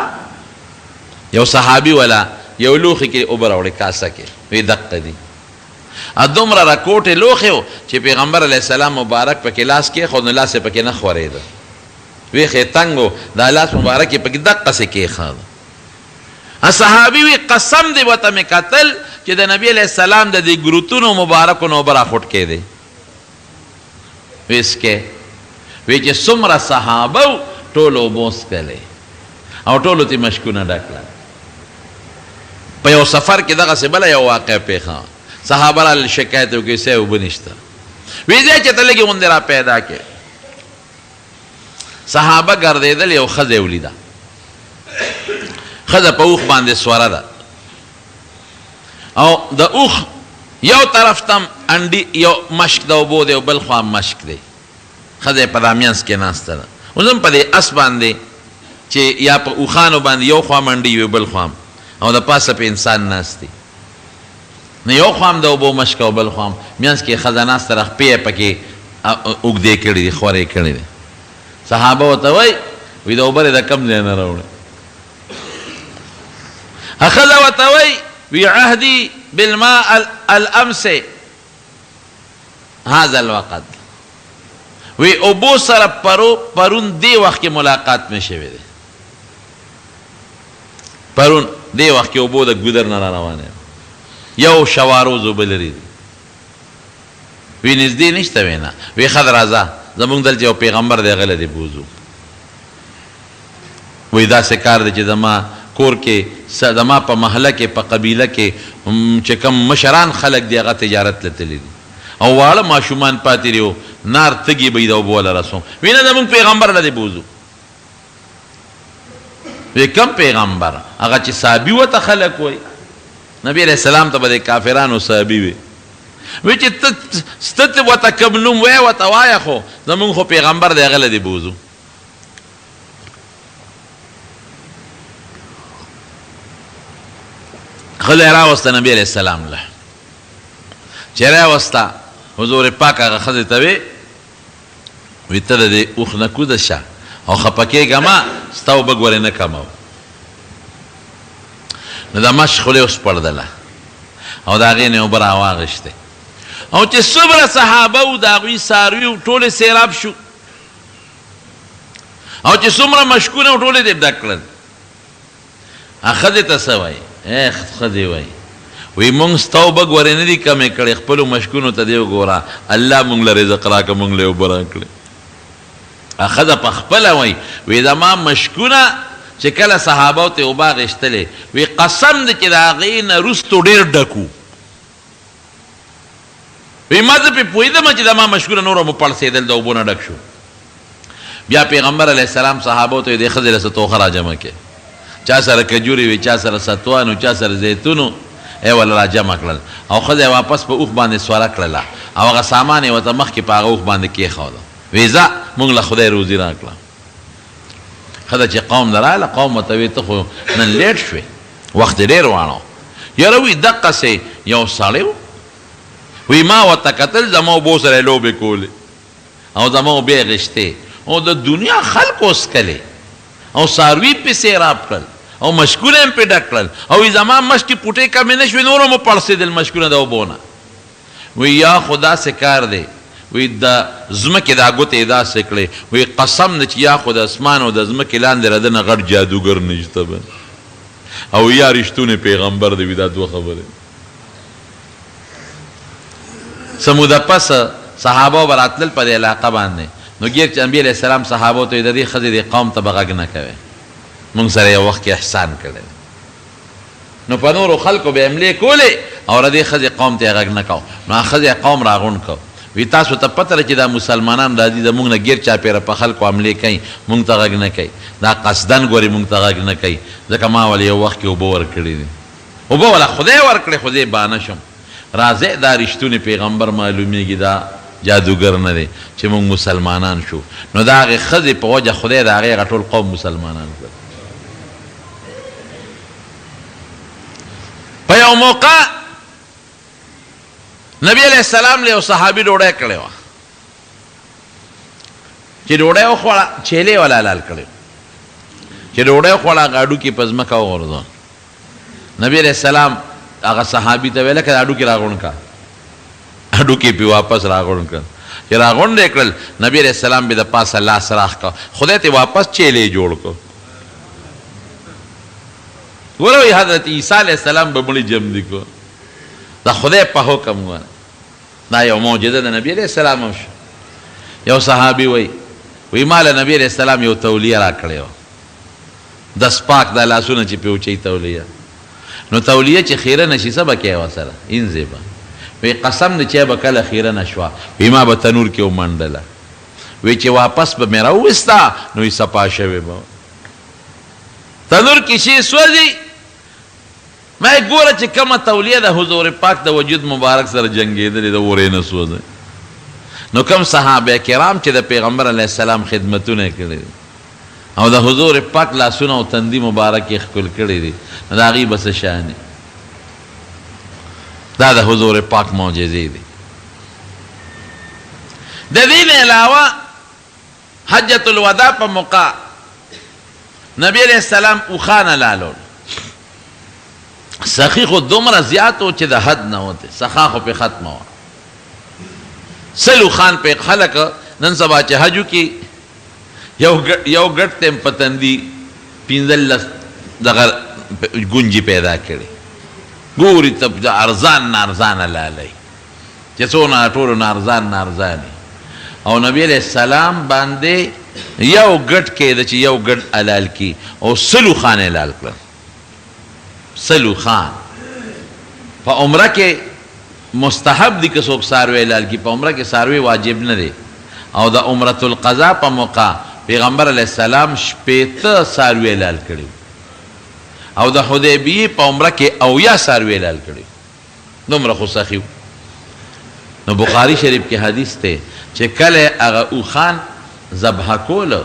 یو صحابي والا یو لوښي کې اوبه راوړې کاسه کې وی دقه دي دومره راکوټې لوښی و چې پیغمبر علیه السلام مبارک پکې لاس کېښود نو لاس یې پکې نه خورېده ویښې تنګ و دا لاس مبارک یې پکې دقسې کېښود صحابي وی قسم دی ورته مې کتل چې د نبي علیه السلام د دې ګروتونو مبارکو نه اوبه راخوټ کېدې وی څکې وی چې څومره صحابه و ټولو اوبه وڅکلې او ټولو تې مشکونه ډک کړل په یو سفر کې دغسې بله یو واقع پیښه صحابه را شکایت وکړي صاحب اوبه نشته وی ځای چې ته لږې غوندې را پیدا کې صحابه ګرځېدل یو ښځه یې ولیده ښځه په اوښ باندې سوره ده او د اوښ یو طرف تم انډي یو مشک د اوبو دی او بل خوا مشک دی ښځه یې په دا منځ کې ناسته ده اوس هم په دې اس باندې چې یا په اوښانو باندې یو خوا منډي وي بل خوا او د پاسه په انسان ناست دی نه یو خوا هم د اوبو مشک او بل خوا هم منځ کې ښځه ناسته ده خپې یې پکې اوږدې کړي دي خورې کړي دي صحابه ورته وایي وی د اوبه د کم ځای نه راوړې ښځه ورته وایي وی عهدي بالماء الامس هذا الوقت وی اوبو سره پرون دې وخت کې ملاقات مې شوی دی پرون دې وخت کې اوبو د ګودر نه را روانې یو شواروز اوبه لري دي وی نږدې نشته وی نه وی ښه راځه زمونږ دلته یو پیغمبر دی هغه له دې بوځو وی داسې کار دی چې زما کور کې زما په محله کې په قبیله کې چې کوم مشران خلک دی هغه تجارت له تللی دي او واړه ماشومان پاتې دي او نار تږي به یې د اوبو له رسوم وی نه زمونږ پیغمبر له دې بوځو وی کم پیغمبر هغه چې صحابي ورته خلک وایي نبی علیہ السلام ته به د کافرانو صحابي وي وی چې ته ورته کوم نوم وایې ورته وایه خو زمونږ خو پیغمبر دی هغه له دې بوځو ښځه یې راوسته نبي علیه السلام له چې راوسته حضور پاک هغه ښځې ته وی ته د دې اوښ نه کوزه شه او خفه کېږه مه ستا اوبه ګورې نه کموه نو د مشک خولې وسپړدله او د هغې نه اوبه راواغېښتې او چې څومره صحابه وو د هغوی څاروي وو ټولې سیراب شو او چې څومره مشکونه وو ټولې دې ډک کړل ښځې ته څه وایي ښځې وایي وی مونږ ستا اوبه ګورې نه دي کمې کړې خپلو مشکونو ته دې وګوره الله مونږ له رزق راکړه مونږ له اوبه راکړې ښځه په خپله وایي وی زما مشکونه چې کله صحابو ته اوبه اخېستلې وی قسم دی چې د هغې نه وروستو ډېر ډک وو وی ما زه پرې پوهېدم چې زما مشکونه نوره مو پړسېدل د اوبو نه ډک شو بیا پیغمبر علیه السلام صحابو ته دې ښځې له څه توخه را جمع کړې چا سره کجورې وي چا سره ستوانو چا سره زیتونو ای ولا را جمع کړل او ښځه یې واپس په اوښ باندې سواره کړله او هغه سامان یې ورته مخکې په هغه اوښ باندې کېښوده وی ځه مونږ له خدای روزي راکړه ښځه چې قوم ته راغله قوم ورته وی ته خو نن لیټ شوې وخت یې ډېر واڼه یاره وی دقسې یو سړی و وی ما ورته کتل زما اوبو سره یې لوبې کولې او زما اوبې یې غېښتې او د دنیا خلکو وڅکلې او څاروي پې سیراب کړل او مشکونه هم پې ډک کړل او زما مشکې پوټې کمې نه شوې نور مو پړسېدل مشکونه د اوبو نه وی یا خو داسې کار دی وی د ځمکې دا ګوتې یې داسې کړې وی قسم دی چې یا خو د اسمان او د ځمکې لاندې د ده نه غټ جادوګر نشته به او یا رښتونی پیغمبر دی وی دا دوه خبرې څه موده پس صحابه به راتلل په دې علاقه باندې نو ګیر چې نبي علیه السلام صحابو ته د دې ښځې دې قوم ته به غږ نه کوې مونږ سره یو وخت کې احسان کړی نو په نورو خلکو به حملې کولې او د دې ښځې قوم ته یې غږ نه کو نو هغه ښځې قوم راغونډ کو وی تاسو ته پته ده چې دا مسلمانان راځي د مونږ نه ګیر چاپېره په خلکو حملې کوي مونږ ته غږ نه کوي دا قصدن ګوري مونږ ته غږ نه کوي ځکه ما ولې یو وخت کې اوبه ورکړي دي اوبه ولا خدای ورکړې خو دې بانه شم راځئ دا رښتونی پیغمبر معلومیږي دا جادوګر نه دی چې مونږ مسلمانان شو نو د هغې ښځې په وجه خدای د هغې هغه ټول قوم مسلمانان کړل په یو موقع نبی علیہ السلام له یو صحابي ډوډۍ کړې وه چې ډوډۍ وخوړه چیلې ولا حلال کړی چې ډوډۍ وخوړه هغه هډوکي په ځمکه وغورځول نبی علیہ السلام هغه صحابي ته ویل که هډوکي راغونډ کا هډوکي پې واپس راغونډ کړ چې راغونډ یې کړل نبی علیہ السلام به د پاسه لاس راخ کا خدای ته واپس چیلې جوړ کړ ګوره حضرت عیسی علیہ السلام به مړي جم دي کو دا خدای په حکم و دا یو معجزه د نبی علیہ السلام شو یو صحابي وی مال نبی علیہ السلام یو تولیه را کړی و د سپاک دا لاسونه چې پې اوچوي تولیه نو تولیه چې خیره نشي څه به کوې ورسره انځې به وی قسم دی چې به کله خیره نه شوه وی ما به تنور کې ومنډله وی چې واپس به مې راوویسته نو وی صفا شوې به تنور کې شي سوځي ما ګوره چې کومه تولیه د حضور پاک د وجود مبارک سره جنګېدلې د اورې نه سوځي نو کوم صحابه کرام چې د پیغمبر علیه السلام خدمتونه کړي او د حضور پاک لاسونه او تندي مبارک یې ښکل کړي دي نو د هغې به څه شانې دا د حضور پاک معجزې دي د دې نه علاوه حجة الوداع په موقع نبی علیہ السلام اوښان لالول سخی خو دومره زیات و چې د حد نه وته سخا خو پې ختمه وه سل اوښان پې خلک نن سبا چې حجو کې یو ګټ ته په تندي 15 دغه ګونجي پیدا کړي ګوري ته ارزان نه ارزانه لالی چې څونه ټولو نه ارزان او نبی علیہ السلام باندې یو ګټ کېده چې یو ګټ حلال کی او سلو خان حلال کړل سلو خان په عمره کې مستحب دی که څوک څاروی حلال کی په عمره کې څاروی واجب نه دی او د عمرة القضا په موقع پیغمبر علیہ السلام 15 څاروي حلال کړي او د حدیبیې په عمره کې 80 څاروي حلال کړي دومره خو سخي نو بخاری شریف کې حدیث ته چې کله هغه اوښان ذبح کول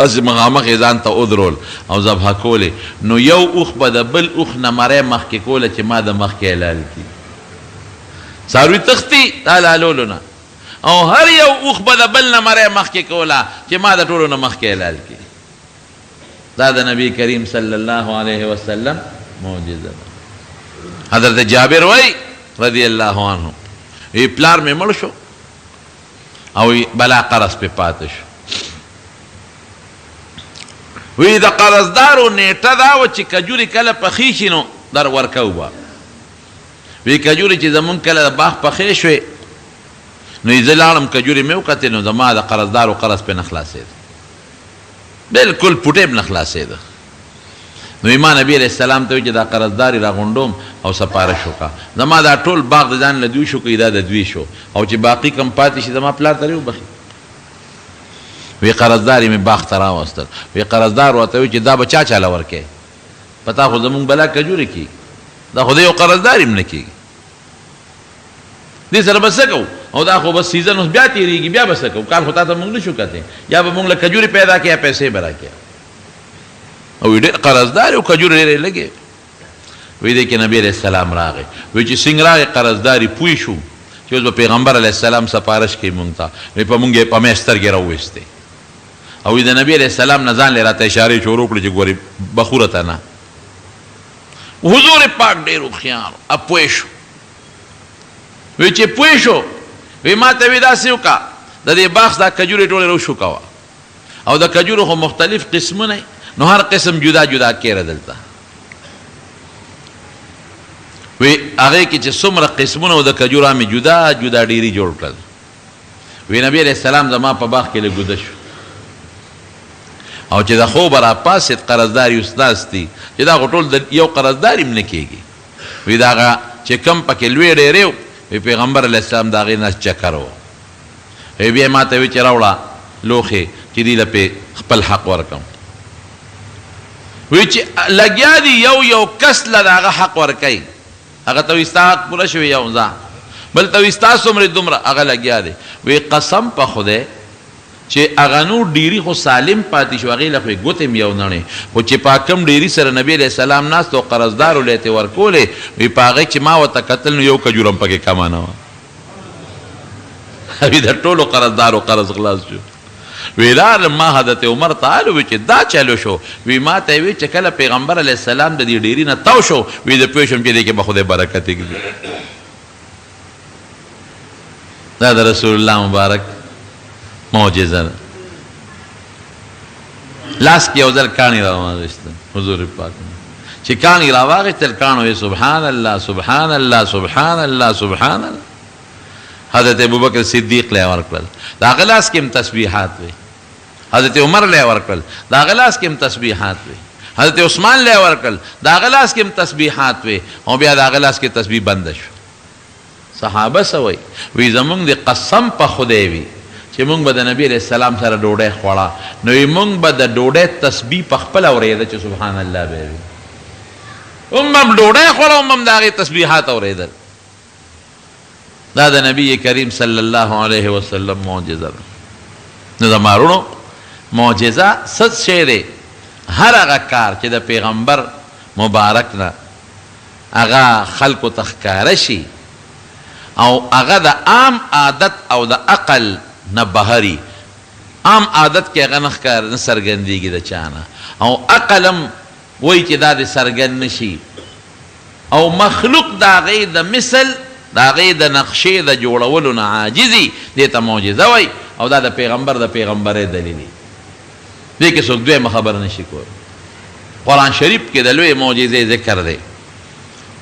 از مغامخ ځان ته ودرول او ذبح کولې نو یو اوښ به د بل اوښ نه مرۍ مخکې کوله چې ما د مخکې حلال کړي څاروي تښتي د حلالولو نه او هر یو اوښ به د بل نه مرۍ مخکې کوله چې ما د ټولو نه مخکې حلال کړي دا د نبی کریم صلی الله علیه وسلم معجزه ده حضرت جابر وی رضی الله عنه وی پلار مې مړ شو او بلا قرض پې پاته شو وی د قرضدارو نیټه دا وه چې کجوري کله پخې شي نو در ورکو به وی کجوري چې زمونږ کله د باغ پخې شوې نو یې زه لاړم کجوري مې وکتې نو زما د قرضدارو قرض پې نه خلاصېده بلکل پوټې به نه خلاصېده نو ما نبی علیہ السلام ته وی چې دا قرضداري راغونډوم او سپارش وکړه زما دا ټول باغ د ځان له دوی شو که دا د دوی شو او چې باقي کم پاتې شي زما پلار ته وبخي وی قرضداري مې باغ ته راوستل وی قرضدار ورته وی چې دا به چا چاله ورکې پتا خو زمونږ بلا کجوري کېږي دا خو د یو قرضدار هم نه کېږي دې سره به څه کوو او دا خو بس سیزن اوس بیا تېرېږي بیا به څه کوو کال خو تا ته مونږ نه شو کتی یا به مونږ له کجوري پیدا کړې یا پیسې به راکړې او وی ډېر قرضدار او کجوري ډېرې لګې وی دی کې نبی علیہ السلام راغی وی چې څنګه راغی قرضداري پوه شو چې اوس به پیغمبر علیہ السلام سپارش کوي مونږ ته وی په مونږ یې په مې سترګې راوویستې او وی د نبی علیہ السلام نه ځان له راته اشارې شروع کړې چې ګورې بخوره ته نه حضور پاک ډېر هوښیار اب پوه شو وی چې پوه شو وی ما ته وی داسې وکړه د دې باغ دا کجورې ټولې روشوکوه او د کجورو خو مختلف قسمونه نو هر قسم جدا جدا کېره دلته وی هغې کې چې څومره قسمونه و د کجورو مې جدا جدا ډېري جوړ کړل وی نبی علیہ السلام زما په باغ کې لږ شو او چې د خوب را پاسېد قرضداري استاز دي چې دا خو ټول یو قرضدار هم نه کېږي وی د هغه چې کم پکې لوی ډېرې و وی پیغمبر علیہ السلام د هغې نه چکر و وی بیا ما ته وی چې راوړه لوښې چې دې له پې خپل حق ورکم وی چې لګیا دي یو کس له د هغه حق ورکوي هغه ته وی ستا حق پوره شوی یو ځه بل ته وی ستا څومره دومره هغه لګیا دی وی قسم په خدای چې هغه نور ډیري خو سالم پاتې شو هغې له خو یې ګوتې م یو نړې خو چې په کم ډیري سره نبي علیہ السلام ناست او قرضدارو له یې ترې ورکولې وی په هغې چې ما ورته کتل نو یو کجوره هم پکې کمه نه وه وی د ټولو قرضدارو قرض خلاص شو ویلار ما حضرت عمر تعالی وی چې دا چلو شو وی ما ته وی چې کله پیغمبر علیه السلام د دې ډیری نه تاو شو وی د پوه شم چې دې کې به خدای برکت وکړي. دا د رسول الله مبارک معجزه ده. لاس کې یو ځل کاڼي راواغېسته حضور پاک چې کاڼي راواغېستل کاڼو وی سبحان الله سبحان الله سبحان الله سبحان الله. حضرت ابوبکر صدیق له ورکړل دا غلاس کې تسبیحات وي. حضرت عمر له ورکړل دا غلاس کې تسبیحات وي. حضرت عثمان له ورکړل دا غلاس کې تسبیحات وي. او بیا دا غلاس کې تسبیح بند شو. صحابه سوي وی زمونږ د قسم په خدای وي چې مونږ به د نبی علیہ السلام سره ډوډۍ خوړه نو مونږ به د ډوډۍ تسبیح په خپل اورېده چې سبحان الله به وي. هم ډوډۍ خوړه هم د هغې تسبیحات اورېدل. دا د نبی کریم صلی الله علیه وسلم معجزه ده. نو د مارونو معجزه ست شی دی. هر هغه کار چې د پیغمبر مبارک نه هغه خلکو ته ښکاره شي او هغه د عام عادت او د عقل نه بهري. عام عادت کې هغه نه ښکار نه څرګندېږي د چا نه او عقل هم وایي چې دا د څرګند نه شي او مخلوق د هغې د مثل د هغې د نقشې د جوړولو نه عاجزي دې ته معجزه وایي او دا د پیغمبر د پیغمبرۍ دلیل دی. دې کې څوک دویمه خبره نشي کولی. قرآن شریف کې د لویې معجزې ذکر دی.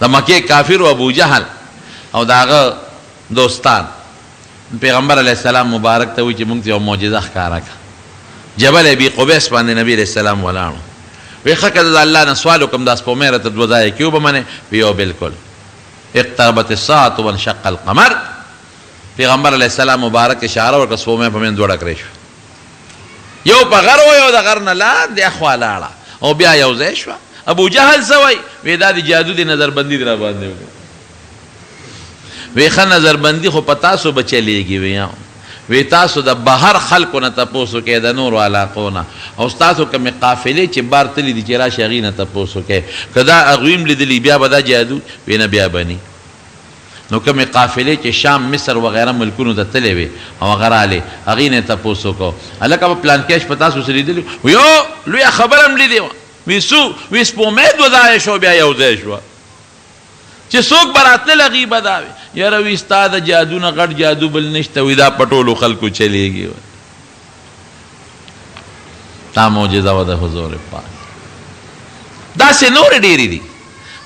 د مکې کافر و ابو جهل او د هغه دوستان پیغمبر علیه السلام مبارک ته وایي چې موږ ته یو معجزه ښکاره کړه. جبل ابي قبیس باندې نبی علیه السلام ولاړو. وی ښه که د الله نه سوال وکړم دا سپومۍ راته دوه ځایه کې وبه منې وی یو بلکل. اقتربت الساعة وانشق القمر. پیغمبر علیه السلام مبارک اشاره ورکړه سپومۍ په منځ دوه ډکرې شوه. یو په غر و یو د غر نه لاندې اخوا لاړه او بیا یو ځای شوه. ابو جهل څه وایي وی دا د جادو د نظربندي را باندې وکړه. وی ښه نظربندي خو په تاسو به چلیږي وی تاسو د بهر خلکو نه تپوس وکئ د نورو علاقو نه او ستاسو کومې قافلې چې بار تللي دي چې راشي هغې نه تپوس وکئ که دا هغوی هم لیدلي بیا به دا جادو وی نه بیا به نه. نو کومې قافلې چې شام مصر وغیره ملکونو ته تللی وې او هغه رالې هغې نه یې تپوس وکړو هلکه به پلانکۍ شپه تاسو څه لیدلي یو لویه خبره هم لیدې وه وی وی سپومۍ دوه ځایه شوه بیا یو ځای شوه چې څوک به راتلل هغې به دا وي یاره وی ستا د جادو نه غټ جادو بل نشته وی دا په ټولو خلکو چلیږي. دا معجزه وه د حضور پاک. داسې نورې ډېرې دي.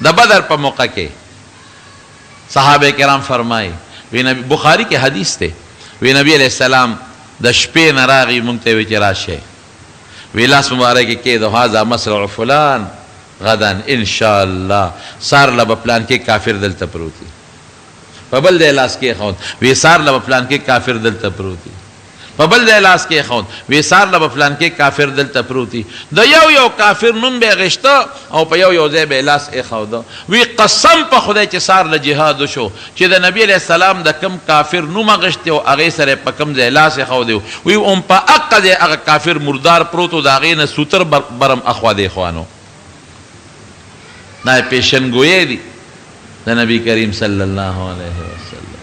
د بدر په موقع کې صحابه کرام فرمایي وی نبی بخاري کې حدیث دی وی نبی علیہ السلام د شپې نه راغی مونږ ته وی چې راشئ وی لاس مبارک کې کېږدو هذا مسرع فلان غدا انشاءالله سار له به پلان کې کافر دلته پروت دی په بل دی لاس کې ښود وی سار له به پلان کې کافر دلته پروت دی په بل دی لاس کې ښود وی سار له به پلان کې کافر دلته پروت دی د یو کافر نوم به یې غشته او په یو ځای به یې لاس ایښوده وی قسم په خدای چې سار له جهاد وشو چې د نبي علیه السلام د کم کافر نوم غشتی او هغې سره په کم ځای لاس ایښودی وی هم په حقه دی هغه کافر مردار پروت و د هغې نه سوتر برم اخوا دی خوانو. دا پیشنګویې دي د نبی کریم صلی الله علیه وسلم.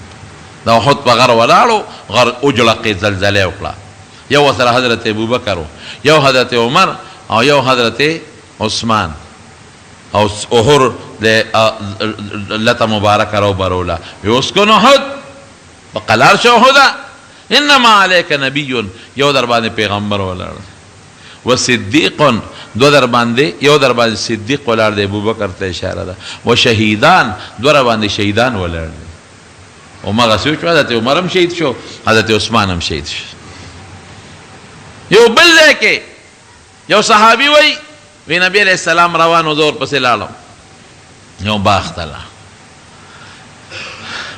د احد په غر ولاړو غر اجلقې زلزله وکړه. یو ورسره حضرت ابوبکر یو حضرت عمر او یو حضرت عثمان او احر د لته مبارکه رو بروله وی اسکن احد په قلار شو احده انما علیک نبی یو در باندې پیغمبر ولاړ و صدیق دو در باندې یو در باندې صدیق ولاړ دی ابوبکر ته اشاره ده و شهیدان دو در باندې شهیدان ولاړ دی همغسې وشو حضرت عمر هم شهید شو حضرت عثمان هم شهید شو. یو بل ځای کې یو صحابي وایي وی نبی علیہ السلام روان و زه ورپسې لاړم یو باغ ته لاړم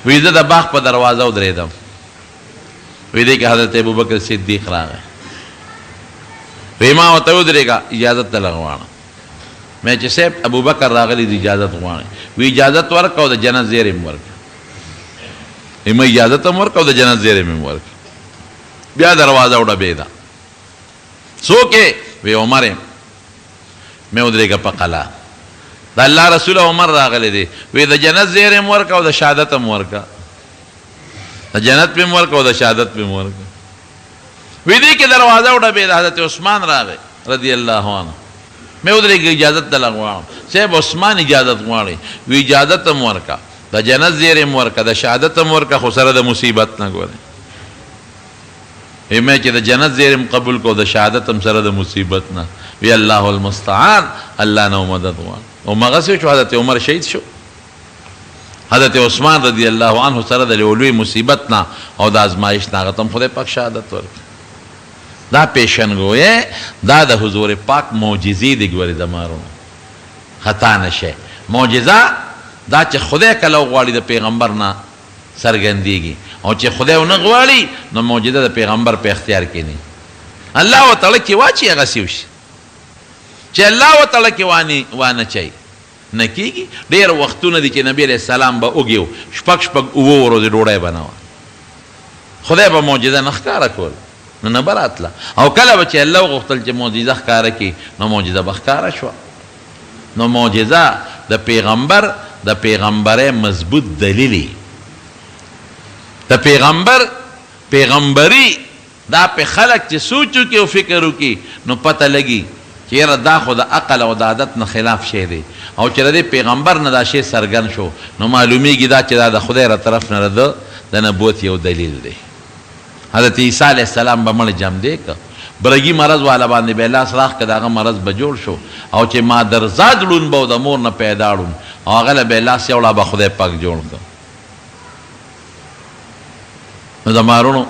وی زه د باغ په دروازه ودرېدم وی دی کې حضرت ابوبکر صدیق راغی وی ما ورته ودرېږه اجازت ته غواړم مې چې صاحب ابوبکر راغلی د اجازت غواړي وی اجازت ورکړه او د جنت زیری م ورکړه ما اجازت هم ورکړه او د جنت زیری م ورکړه بیا دروازه وډبېده څوک یې وی عمر یم مې ودرېږه په قلا د الله رسول عمر راغلی دی وی د جنت زیری م ورکړه او د شهادت هم ورکړه د جنت پې م ورکړه او د شهادت پې م ورکړه وی دې کې دروازه وډبېده حضرت عثمان راغی رضی الله عنه مې ودرېږه اجازت دله غواړم صاحب عثمان اجازت غواړي وی اجازت هم ورکه د جنت زیری هم ورکه د شهادت هم ورکه خو سره د مصیبت نه ګورې مې چې د جنت زیری هم قبول کو د شهادت هم سره د مصیبت نه وی الله المستعان الله نه مدد غواړم او مغسې شو حضرت عمر شهید شو حضرت عثمان رضی الله عنه سره د لوی مصیبت نه او د ازمایش نه هغه ته هم خدای پاک شهادت ورکړي دا پیشنګویې دا د حضور پاک معجزې دي ګورې د مارونو خطا نشه معجزه دا چې خدای کله غواړي د پیغمبر نه څرګندېږي او چې خدای ونه غواړي نو معجزه د پیغمبر په اختیار کې نه الله وتعالی کې واچي هغه سی وشي چې الله وتعالی کې وانه چي نه کېږي ډېر وختونه دي چې نبی علیه السلام به وږي شپږ اووه ورځې ډوډۍ بنوه خدای به معجزه نه ښکاره کول نو نه به راتله او کله به چې الله وغوښتل چې معجزه ښکاره کړي نو معجزه به ښکاره شوه نو معجزه د پیغمبر د پیغمبرۍ مضبوط دلیلی د پیغمبري دا په خلق چې سوچ وکړي او فکر وکړي نو پته لګي چې یاره دا خو د عقل او د عادت نه خلاف شی دی او چې د پیغمبر نه دا شی څرګند شو نو معلومیږي دا چې دا د خدای را طرف نه د نبوت یو دلیل دی حضرت عیسی علیه السلام به مړ جم دی که برګي مرض والا باندې به لاس راخ که د هغه مرض به جوړ شو او چې مادرزاد ړوند به او د مور نه پیدا ړوند او هغه له به لاس یوړه به خدای پاک جوړ کړ نو د مارونو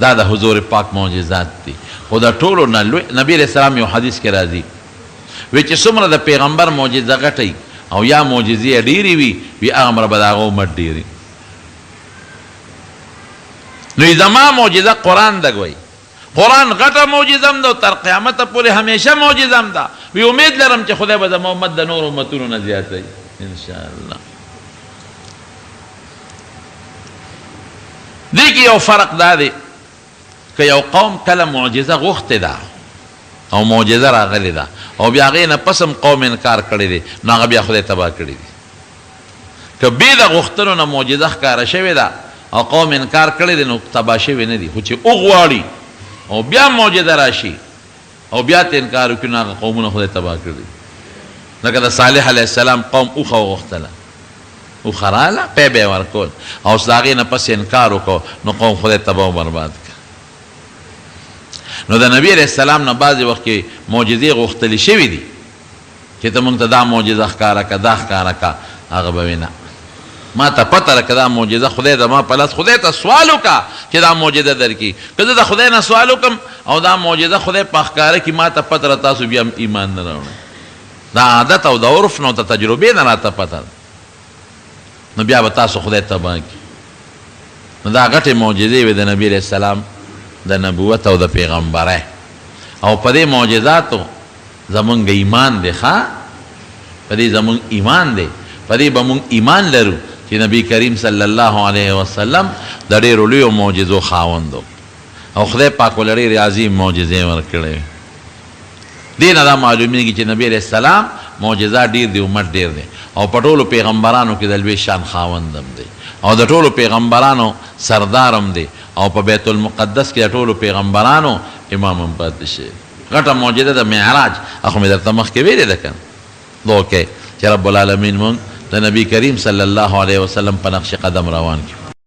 دا د حضور پاک معجزات دي خو د ټولو نه لوی نبي علیه السلام یو حدیث کې راځي وی چې څومره د پیغمبر معجزه غټئ او یا معجزې ډېرې وي هغومره به د هغه امت ډېرې نو زما معجزه قرآن ده ګوئ قرآن غټه معجزه هم ده او تر قیامته پورې همیشه معجزه هم ده وی امید لرم چې خدای به زما امت د نور امتونو نه زیاتوي انشاءالله دې کې یو فرق دا دی که یو قوم کله معجزه غوښتې ده او معجزه راغلی ده او بیا هغې نه پس هم قوم انکار کړی دی نو هغه بیا خدای تباه کړی دی که بې د غوښتنو نه معجزه ښکاره شوې ده او قوم انکار کړی دی نو تباه شوې نه دي خو چې وغواړي او بیا معجزه راشي او بیا ته انکار وکړي نو هغه قومونه خدای تباه کړي لکه د صالح علیه السلام قوم اوښه وغوښتله اوښه راغله پی به یې ورکول او د هغې نه پس انکار وکړو نو قوم خدای تباه و برباد کړه نو د نبی علیه السلام نه بعضې وخت کې معجزې غوښتلې شوي دي چې ته موږ ته دا معجزه ښکاره که دا ښکاره که هغه به وي نه ما ته پته ده که دا معجزه خدای زما په لاس خدای ته سوال وکړه چې دا معجزه درکړي که زه د خدای نه سوال وکړم او دا معجزه خدای په ښکاره کړي ما ته پته ده تاسو بیا ایمان نه راوړئ دا عادت او د عرف نه او د تجربې نه راته پته ده نو بیا به تاسو خدای تباه کړي نو دا غټې معجزې وې د نبي علیه السلام د نبوت او د پیغمبره او په دې معجزاتو زمونږ ایمان دی ښه په دې زمونږ ایمان دی په دې به مونږ ایمان لرو چې نبی کریم صلی الله علیه وسلم د ډېرو لویو معجزو خاوند او خدای پاک ولې ډېرې عظیم معجزې ورکړې دې نه دا معلومیږي چې نبی علیه السلام معجزات ډېر دي امت ډېر دی او په ټولو پیغمبرانو کې د لوی شان خاوند هم دی او د ټولو پیغمبرانو سردار هم دی او په بیت المقدس کې د ټولو پیغمبرانو امام هم پاتې شوی غټه معجزه د معراج اخو مې درته مخکې ویلې ده که نه چې رب العالمین مونږ د نبی کریم صلی الله علیه وسلم په نقش قدم روان کړو